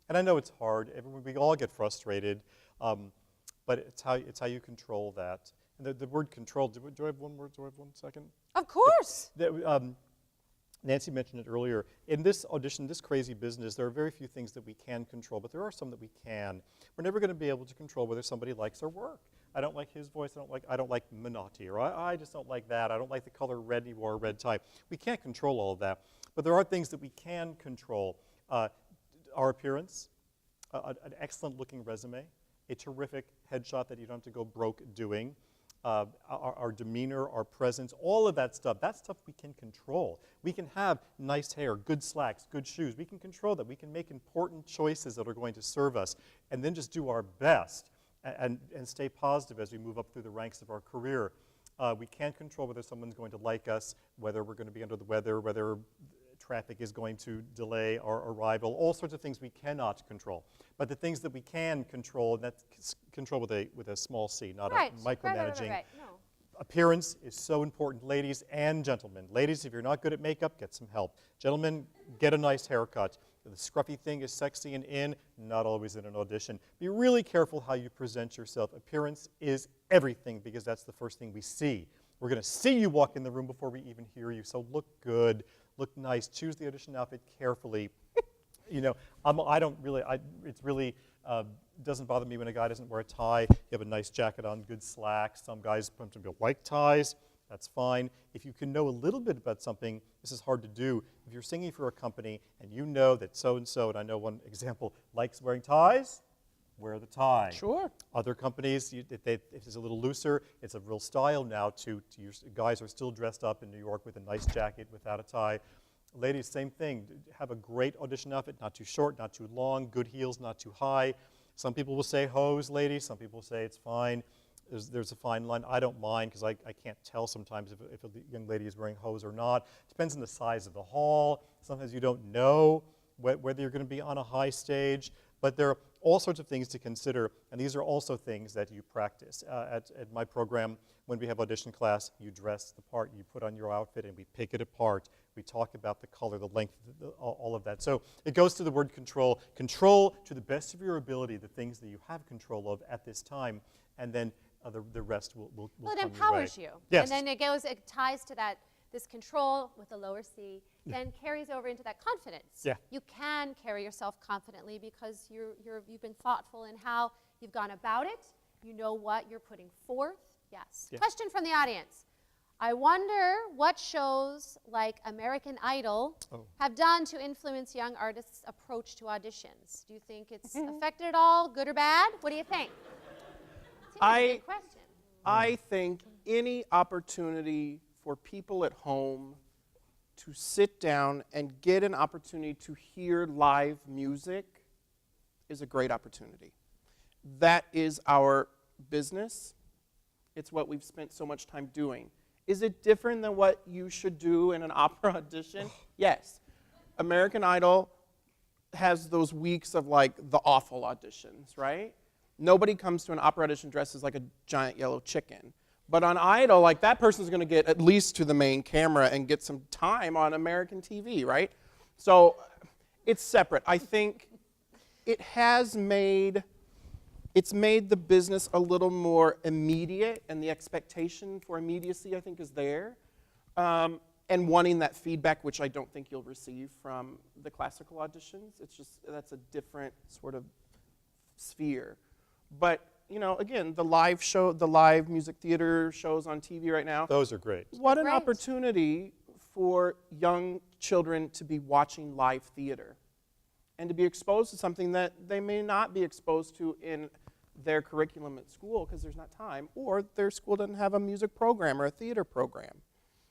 And I know it's hard. We all get frustrated, but it's how you control that. And the word control, do I have one word? Do I have 1 second? Of course. Nancy mentioned it earlier. In this audition, this crazy business, there are very few things that we can control, but there are some that we can. We're never going to be able to control whether somebody likes our work. I don't like his voice. I don't like Minotti, or I just don't like that. I don't like the color red he wore, red tie. We can't control all of that, but there are things that we can control. Our appearance, an excellent looking resume, a terrific headshot that you don't have to go broke doing, our demeanor, our presence, all of that stuff we can control. We can have nice hair, good slacks, good shoes. We can control that. We can make important choices that are going to serve us, and then just do our best and stay positive as we move up through the ranks of our career. We can't control whether someone's going to like us, whether we're going to be under the weather, whether traffic is going to delay our arrival, all sorts of things we cannot control. But the things that we can control, and that's control with a small c, not a micromanaging. Right. No. Appearance is so important, ladies and gentlemen. Ladies, if you're not good at makeup, get some help. Gentlemen, get a nice haircut. The scruffy thing is sexy and in, not always in an audition. Be really careful how you present yourself. Appearance is everything, because that's the first thing we see. We're going to see you walk in the room before we even hear you, so look good, look nice, choose the audition outfit carefully. You know, it's really doesn't bother me when a guy doesn't wear a tie. You have a nice jacket on, good slacks. Some guys put them to white ties. That's fine. If you can know a little bit about something, this is hard to do. If you're singing for a company and you know that so-and-so, and I know one example, likes wearing ties, wear the tie. Sure. Other companies, if it's a little looser, it's a real style now guys are still dressed up in New York with a nice jacket without a tie. Ladies, same thing. Have a great audition outfit, not too short, not too long, good heels, not too high. Some people will say hose, ladies. Some people say it's fine. There's a fine line. I don't mind, because I can't tell sometimes if a young lady is wearing hose or not. Depends on the size of the hall. Sometimes you don't know whether you're going to be on a high stage. But there are all sorts of things to consider, and these are also things that you practice. At my program, when we have audition class, you dress the part, you put on your outfit, and we pick it apart. We talk about the color, the length, all of that. So it goes to the word control. Control, to the best of your ability, the things that you have control of at this time, and then the rest will Well, come it empowers your you. way. Yes. And then it ties to this control with the lower C, then carries over into that confidence. Yeah. You can carry yourself confidently because you've been thoughtful in how you've gone about it. You know what you're putting forth. Yes. Yeah. Question from the audience. I wonder what shows like American Idol have done to influence young artists' approach to auditions. Do you think it's affected at all, good or bad? What do you think? Seems like a big question. I think any opportunity for people at home to sit down and get an opportunity to hear live music is a great opportunity. That is our business. It's what we've spent so much time doing. Is it different than what you should do in an opera audition? Yes. American Idol has those weeks of like the awful auditions, right? Nobody comes to an opera audition dressed as like a giant yellow chicken. But on Idol, like that person's going to get at least to the main camera and get some time on American TV, right? So it's separate. I think it's made the business a little more immediate, and the expectation for immediacy, I think, is there. And wanting that feedback, which I don't think you'll receive from the classical auditions. It's just, that's a different sort of sphere. But, you know, again, the live music theater shows on TV right now. Those are great. What an opportunity for young children to be watching live theater and to be exposed to something that they may not be exposed to in their curriculum at school because there's not time, or their school doesn't have a music program or a theater program.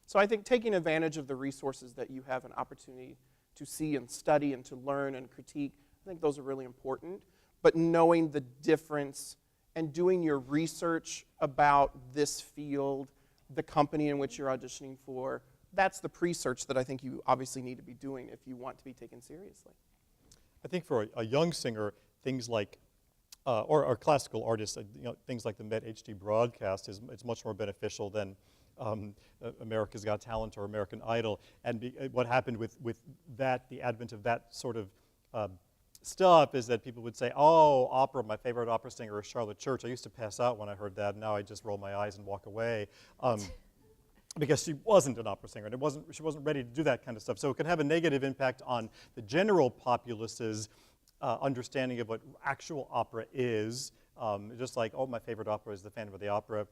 So I think taking advantage of the resources that you have an opportunity to see and study and to learn and critique, I think those are really important. But knowing the difference and doing your research about this field, the company in which you're auditioning for, that's the pre-search that I think you obviously need to be doing if you want to be taken seriously. I think for a young singer, things like, or classical artists, you know, things like the Met HD broadcast it's much more beneficial than America's Got Talent or American Idol. And what happened with that, the advent of that sort of stuff, is that people would say, oh, opera, my favorite opera singer is Charlotte Church. I used to pass out when I heard that, and now I just roll my eyes and walk away. Because she wasn't an opera singer, and she wasn't ready to do that kind of stuff. So it can have a negative impact on the general populace's understanding of what actual opera is. Just like, oh, my favorite opera is The Phantom of the Opera.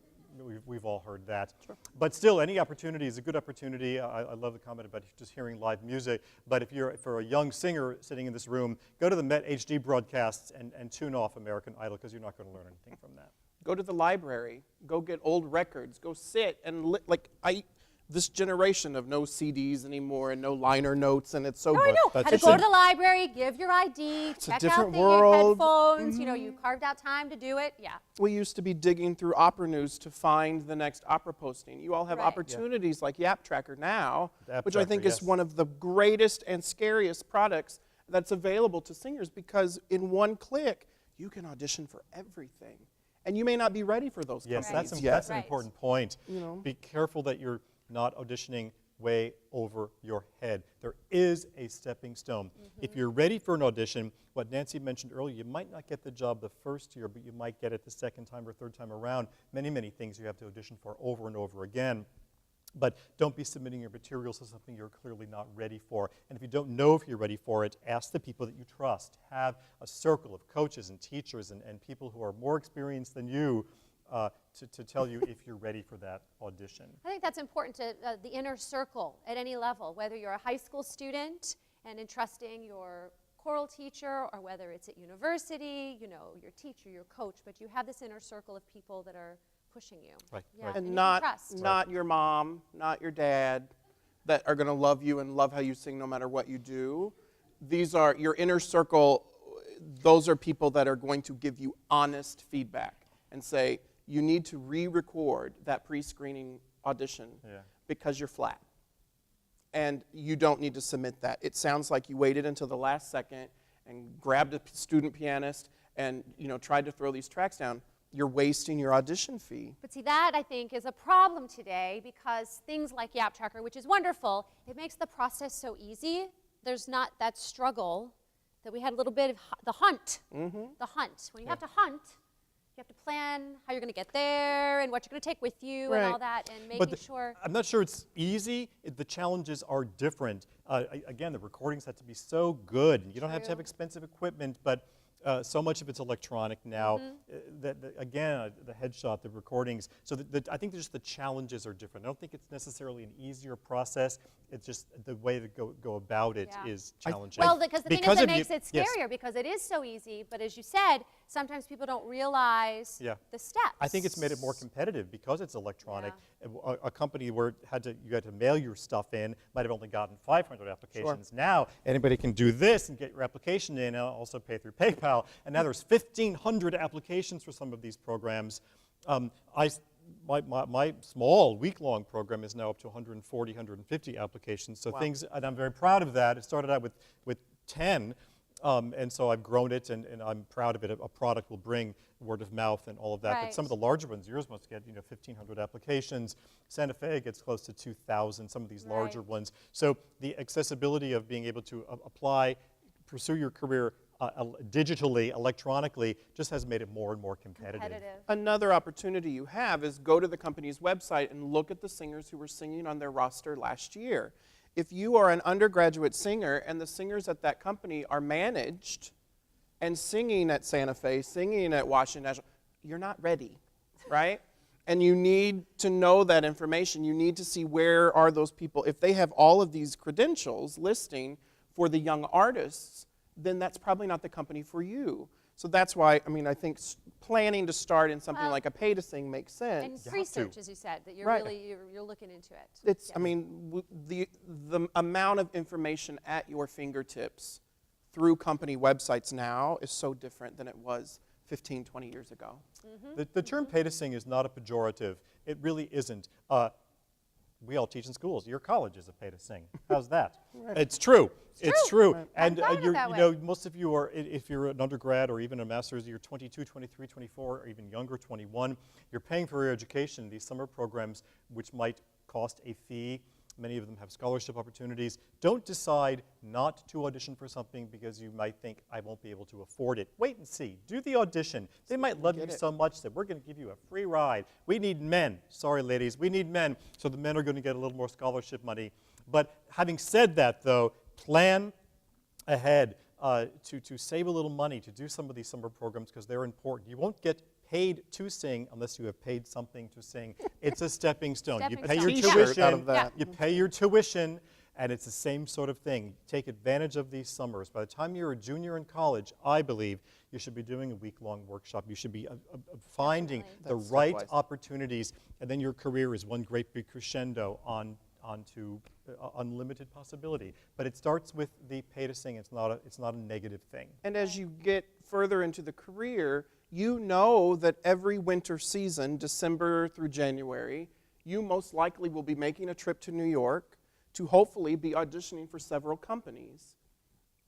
we've all heard that. Sure. But still, any opportunity is a good opportunity. I love the comment about just hearing live music. But for a young singer sitting in this room, go to the Met HD broadcasts and tune off American Idol, because you're not going to learn anything from that. Go to the library. Go get old records. Go sit and this generation of no CDs anymore and no liner notes, and it's so No, I good. know. Had to go to the library, give your ID, check out different the world. headphones. You know, you carved out time to do it. Yeah. We used to be digging through opera news to find the next opera posting. You all have Right. opportunities like Yap Tracker now, Yap which I think Tracker, is one of the greatest and scariest products that's available to singers, because in one click, you can audition for everything. And you may not be ready for those Yes, companies that's yet. an important point. You know. Be careful that you're not auditioning way over your head. There is a stepping stone. If you're ready for an audition, what Nancy mentioned earlier, you might not get the job the first year, but you might get it the second time or third time around. Many, many things you have to audition for over and over again. But don't be submitting your materials to something you're clearly not ready for. And if you don't know if you're ready for it, ask the people that you trust. Have a circle of coaches and teachers and people who are more experienced than you to tell you if you're ready for that audition. I think that's important to the inner circle at any level, whether you're a high school student and entrusting your choral teacher, or whether it's at university, you know, your teacher, your coach, but you have this inner circle of people that are pushing you. Right, Yeah, right. and And you can not trust. your mom, not your dad, that are going to love you and love how you sing no matter what you do. These are your inner circle. Those are people that are going to give you honest feedback and say, you need to re-record that pre-screening audition because you're flat. And you don't need to submit that. It sounds like you waited until the last second and grabbed a student pianist and tried to throw these tracks down. You're wasting your audition fee. But see, that I think is a problem today, because things like Yap Tracker, which is wonderful, it makes the process so easy. There's not that struggle that we had a little bit of the hunt. The hunt. When you have to hunt, you have to plan how you're going to get there and what you're going to take with you and all that, and making sure. I'm not sure it's easy. The challenges are different. Again, the recordings have to be so good. You don't have to have expensive equipment, but so much of it's electronic now. Again, the headshot, the recordings. So I think just the challenges are different. I don't think it's necessarily an easier process. It's just the way to go about it is challenging. Well, because the thing is, it makes it scarier because it is so easy. But as you said, sometimes people don't realize the steps. I think it's made it more competitive because it's electronic. A company where you had to mail your stuff in might have only gotten 500 applications. Now anybody can do this and get your application in, and also pay through PayPal. And now there's 1,500 applications for some of these programs. My small week-long program is now up to 140, 150 applications. So and I'm very proud of that. It started out with 10. And so I've grown it, and I'm proud of it. A product will bring word of mouth and all of that. But some of the larger ones, yours must get 1,500 applications. Santa Fe gets close to 2,000. Some of these larger ones. So the accessibility of being able to apply, pursue your career digitally, electronically, just has made it more and more competitive. Another opportunity you have is go to the company's website and look at the singers who were singing on their roster last year. If you are an undergraduate singer and the singers at that company are managed and singing at Santa Fe, singing at Washington National, you're not ready, right? And you need to know that information. You need to see where are those people. If they have all of these credentials listing for the young artists, then that's probably not the company for you. So that's why, I think planning to start in something like a pay to sing makes sense. And research, as you said, that you're really you're looking into it. It's, the amount of information at your fingertips through company websites now is so different than it was 15, 20 years ago. The term pay to sing is not a pejorative. It really isn't. We all teach in schools. Your college is a pay to sing. How's that? It's true. It's true. Right. And most of you are, if you're an undergrad or even a master's, you're 22, 23, 24, or even younger, 21. You're paying for your education. These summer programs, which might cost a fee, many of them have scholarship opportunities. Don't decide not to audition for something because you might think, I won't be able to afford it. Wait and see. Do the audition. They might love you so much that we're going to give you a free ride. We need men. Sorry, ladies. We need men. So the men are going to get a little more scholarship money. But having said that, though, plan ahead to save a little money to do some of these summer programs because they're important. You won't get paid to sing unless you have paid something to sing. It's a stepping stone. You Stepping pay your stone. T-shirt tuition, out of that. you pay your tuition, and it's the same sort of thing. Take advantage of these summers. By the time you're a junior in college, I believe you should be doing a week-long workshop. You should be finding the That's right stepwise. opportunities, and then your career is one great big crescendo onto unlimited possibility. But it starts with the pay to sing. It's not a negative thing. And as you get further into the career, you know that every winter season, December through January, you most likely will be making a trip to New York to hopefully be auditioning for several companies.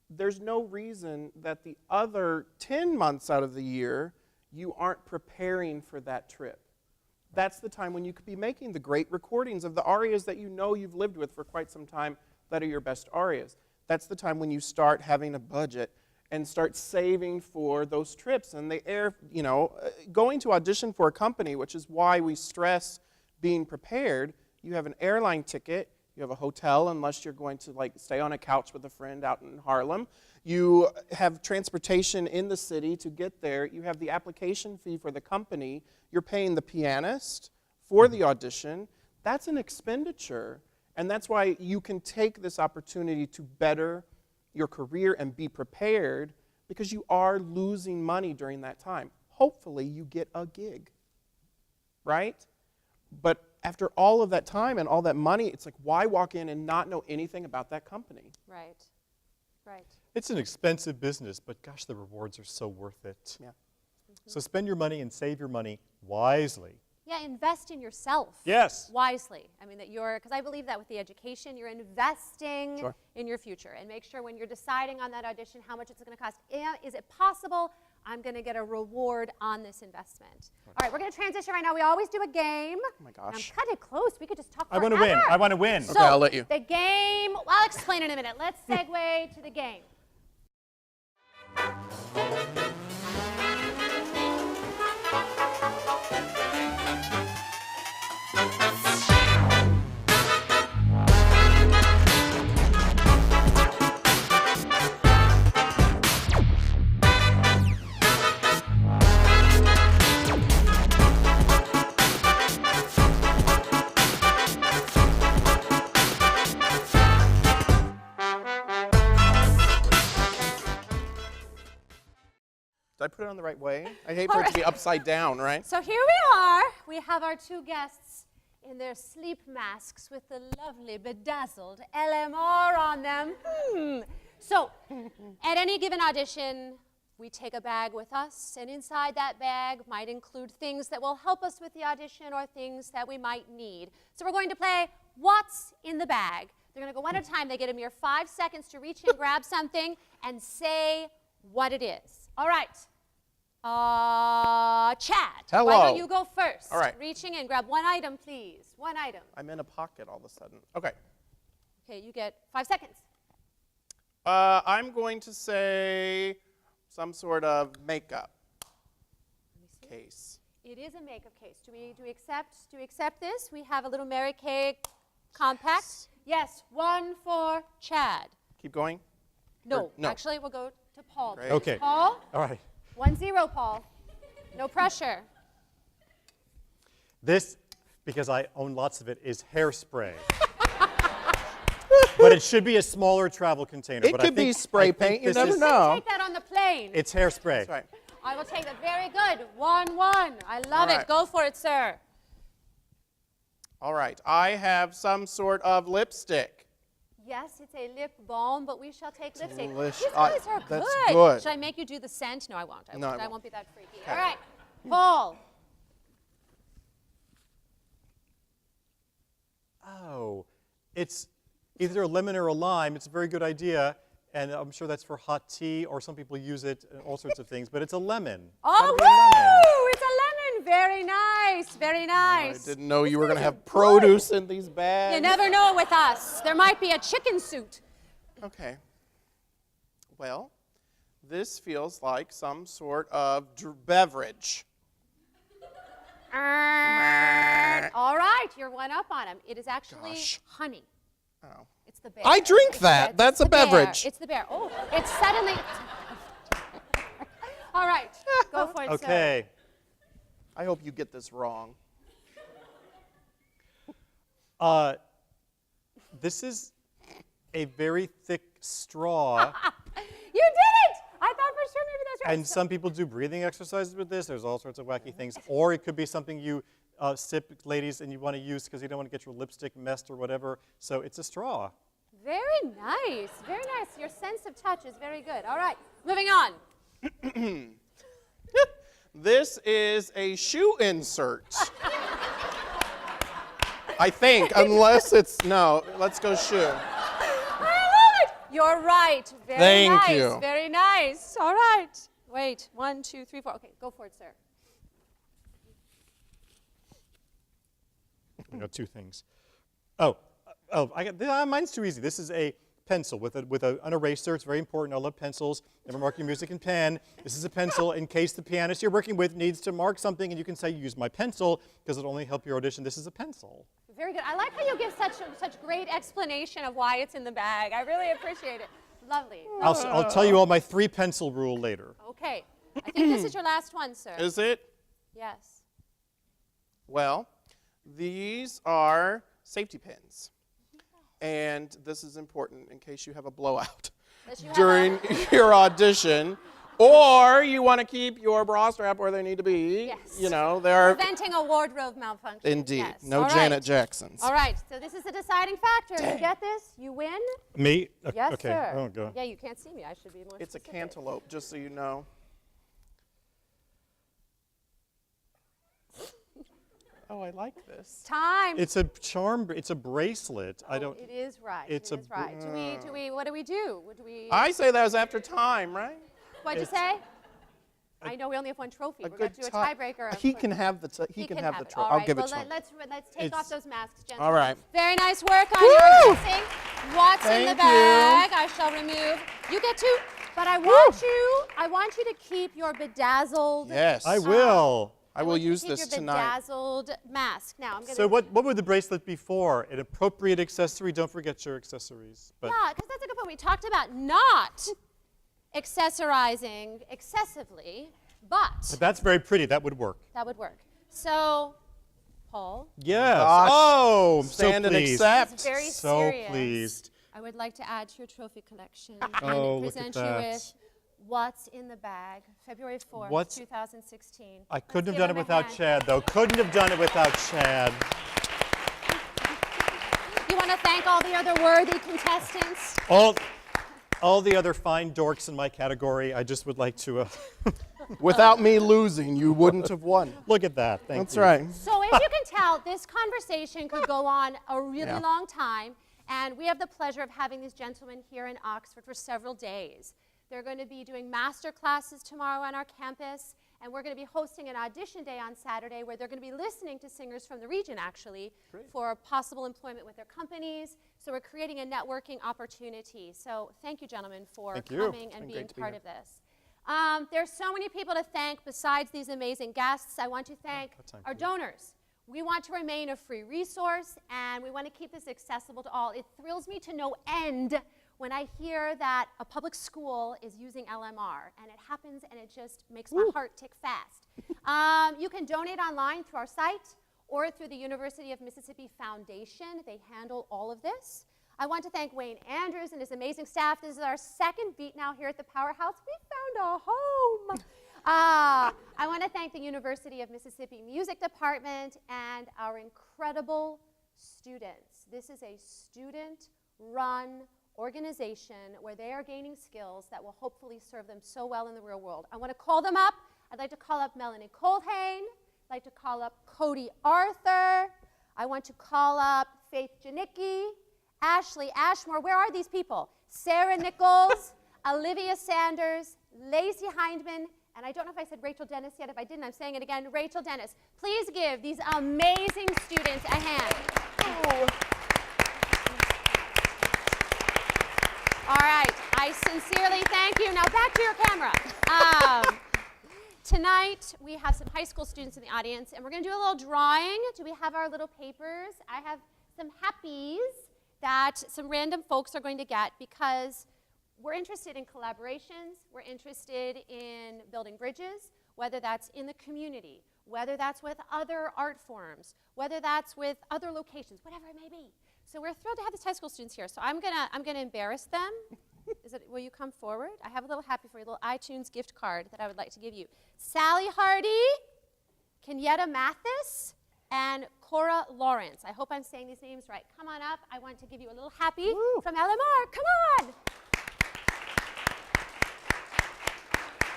There's no reason that the other 10 months out of the year you aren't preparing for that trip. That's the time when you could be making the great recordings of the arias that you know you've lived with for quite some time that are your best arias. That's the time when you start having a budget and start saving for those trips. And going to audition for a company, which is why we stress being prepared. You have an airline ticket, you have a hotel unless you're going to stay on a couch with a friend out in Harlem. You have transportation in the city to get there. You have the application fee for the company. You're paying the pianist for the audition. That's an expenditure. And that's why you can take this opportunity to better your career and be prepared, because you are losing money during that time. Hopefully you get a gig, right? But after all of that time and all that money, it's like, why walk in and not know anything about that company? Right. Right. It's an expensive business, but gosh, the rewards are so worth it. Yeah. So spend your money and save your money wisely. Yeah, invest in yourself. Yes. Wisely. I mean, because I believe that with the education, you're investing Sure. in your future. And make sure when you're deciding on that audition how much it's going to cost, is it possible I'm going to get a reward on this investment? All right, we're going to transition right now. We always do a game. Oh my gosh. I'm kind of close. We could just talk I forever. want to win. I want to win. So, Okay, I'll let you. The game, I'll explain in a minute. Let's segue to the game. Did I put it on the right way? I hate for it to be upside down, right? So here we are. We have our two guests in their sleep masks with the lovely bedazzled LMR on them. So at any given audition, we take a bag with us, and inside that bag might include things that will help us with the audition or things that we might need. So we're going to play What's in the Bag. They're going to go one at a time. They get a mere 5 seconds to reach in, grab something, and say what it is. All right. Chad, Hello. why don't you go first? All right. Reaching in, grab one item, please. One item. I'm in a pocket all of a sudden. Okay. Okay, you get 5 seconds. I'm going to say some sort of makeup Let me see. case. It is a makeup case. Do we accept this? We have a little Mary Kay compact. Yes, one for Chad. Keep going. No, no. actually, we'll go to Paul. Great. Okay. Paul, All right. 1-0, Paul. No pressure. This, because I own lots of it, is hairspray. But it should be a smaller travel container. It but could I be think, spray I think paint, you this never is- know. Take that on the plane. It's hairspray. That's right. I will take that. Very good. 1-1. I love All it. right. Go for it, sir. All right. I have some sort of lipstick. Yes, it's a lip balm, but we shall take lipstick. Delicious. These guys are That's good. good. Should I make you do the scent? No, I won't. No, I I won't. won't be that freaky. All right. Paul. Oh, it's either a lemon or a lime. It's a very good idea, and I'm sure that's for hot tea, or some people use it in all sorts of things, but it's a lemon. It's Oh, gotta be a lemon. woo! It's a lemon. Very nice. Very nice. I didn't know you were going to These have are produce in these bags. You never know with us. There might be a chicken suit. Okay. Well, this feels like some sort of beverage. All right, you're one up on him. It is actually Gosh. honey. Oh. It's the bear. I drink It's that. That's the a beverage. Bear. It's the bear. Oh, it's suddenly. All right, go for it, sir. Okay. I hope you get this wrong. This is a very thick straw. You did it! I thought for sure maybe that's right. And some people do breathing exercises with this. There's all sorts of wacky things. Or it could be something you sip, ladies, and you want to use because you don't want to get your lipstick messed or whatever. So it's a straw. Very nice. Very nice. Your sense of touch is very good. All right, moving on. This is a shoe insert. I think, unless it's, no, let's go shoe. I love it. You're right. Very Thank nice. you. Very nice. All right. Wait, 1, 2, 3, 4. Okay, go for it, sir. I got two things. Mine's too easy. This is a pencil with an eraser. It's very important. I love pencils. Never mark your music in pen. This is a pencil in case the pianist you're working with needs to mark something, and you can say, use my pencil, because it'll only help your audition. This is a pencil. Very good. I like how you give such great explanation of why it's in the bag. I really appreciate it. Lovely. I'll tell you all my 3 pencil rule later. Okay. I think this is your last one, sir. Is it? Yes. Well, these are safety pins. And this is important in case you have a blowout during your audition. Or you want to keep your bra strap where they need to be. Yes. You know, they're Preventing a wardrobe malfunction. indeed. Yes. No All Janet right. Jacksons. All right. So this is the deciding factor. If you get this, you win. Me? Yes, okay. sir. Oh, go. Yeah, you can't see me. I should be more It's a specific. cantaloupe, just so you know. Oh, I like this. Time. It's a charm. It's a bracelet. I don't. It is right. It's it is right. Do we? What do we do? Do we? I say that was after time, right? What'd you say? I know we only have one trophy. We're going to do a tiebreaker. He can have the he can have the it. trophy. All I'll right. give Well, it to him. let's take off those masks, gentlemen. All right. Very nice work on your guessing. What's in the Thank bag? I shall remove. You get 2, but I want you to keep your bedazzled. Yes. I will. I will use keep this your tonight. bedazzled mask. Now I'm going to. So what would the bracelet be for? An appropriate accessory? Don't forget your accessories. But Yeah, because that's a good point. We talked about not accessorizing excessively, but that's very pretty. That would work. that would work. So, Paul, Yes. Gosh. Oh, I'm Stand so and pleased. accept. it's very So serious. pleased. I would like to add to your trophy collection Oh, and look present at you that. with What's in the Bag, February 4th, What's- 2016. I couldn't have give done him it a without hand. Chad, though. Couldn't have done it without Chad. You want to thank all the other worthy contestants? All the other fine dorks in my category, I just would like to Without me losing, you wouldn't have won. look at that. Thank That's you. right. So as you can tell, this conversation could go on a really Yeah. long time, and we have the pleasure of having these gentlemen here in Oxford for several days. They're going to be doing master classes tomorrow on our campus, and we're going to be hosting an audition day on Saturday where they're going to be listening to singers from the region, actually, for possible employment with their companies. So we're creating a networking opportunity. So thank you, gentlemen, for Thank you. coming and been being great to be part here. of this. There's so many people to thank besides these amazing guests. I want to thank time our for you. donors. We want to remain a free resource, and we want to keep this accessible to all. It thrills me to no end when I hear that a public school is using LMR, and it happens, and it just makes my heart tick fast. You can donate online through our site or through the University of Mississippi Foundation. They handle all of this. I want to thank Wayne Andrews and his amazing staff. This is our second beat now here at the Powerhouse. We found a home. I want to thank the University of Mississippi Music Department and our incredible students. This is a student-run organization where they are gaining skills that will hopefully serve them so well in the real world. I want to call them up. I'd like to call up Melanie Colhane. I'd like to call up Cody Arthur. I want to call up Faith Janicki, Ashley Ashmore. Where are these people? Sarah Nichols, Olivia Sanders, Lacey Hindman, and I don't know if I said Rachel Dennis yet. If I didn't, I'm saying it again. Rachel Dennis. Please give these amazing students a hand. All right. I sincerely thank you. Now back to your camera. Tonight, we have some high school students in the audience, and we're going to do a little drawing. Do we have our little papers? I have some happies that some random folks are going to get because we're interested in collaborations. We're interested in building bridges, whether that's in the community whether that's with other art forms, whether that's with other locations, whatever it may be. So we're thrilled to have these high school students here. So I'm gonna embarrass them. Will you come forward? I have a little happy for you, a little iTunes gift card that I would like to give you. Sally Hardy, Kenyetta Mathis, and Cora Lawrence. I hope I'm saying these names right. Come on up. I want to give you a little happy from LMR. Come on.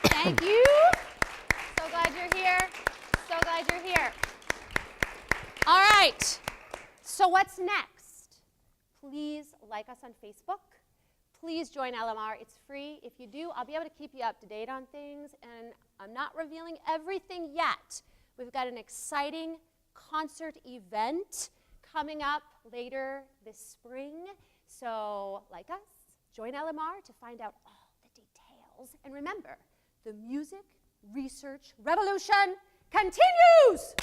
Thank you. So glad you're here. So glad you're here. All right. So what's next? Please like us on Facebook. Please join LMR. It's free. If you do, I'll be able to keep you up to date on things, and I'm not revealing everything yet. We've got an exciting concert event coming up later this spring. So like us, join LMR to find out all the details. And remember, the music research revolution continues!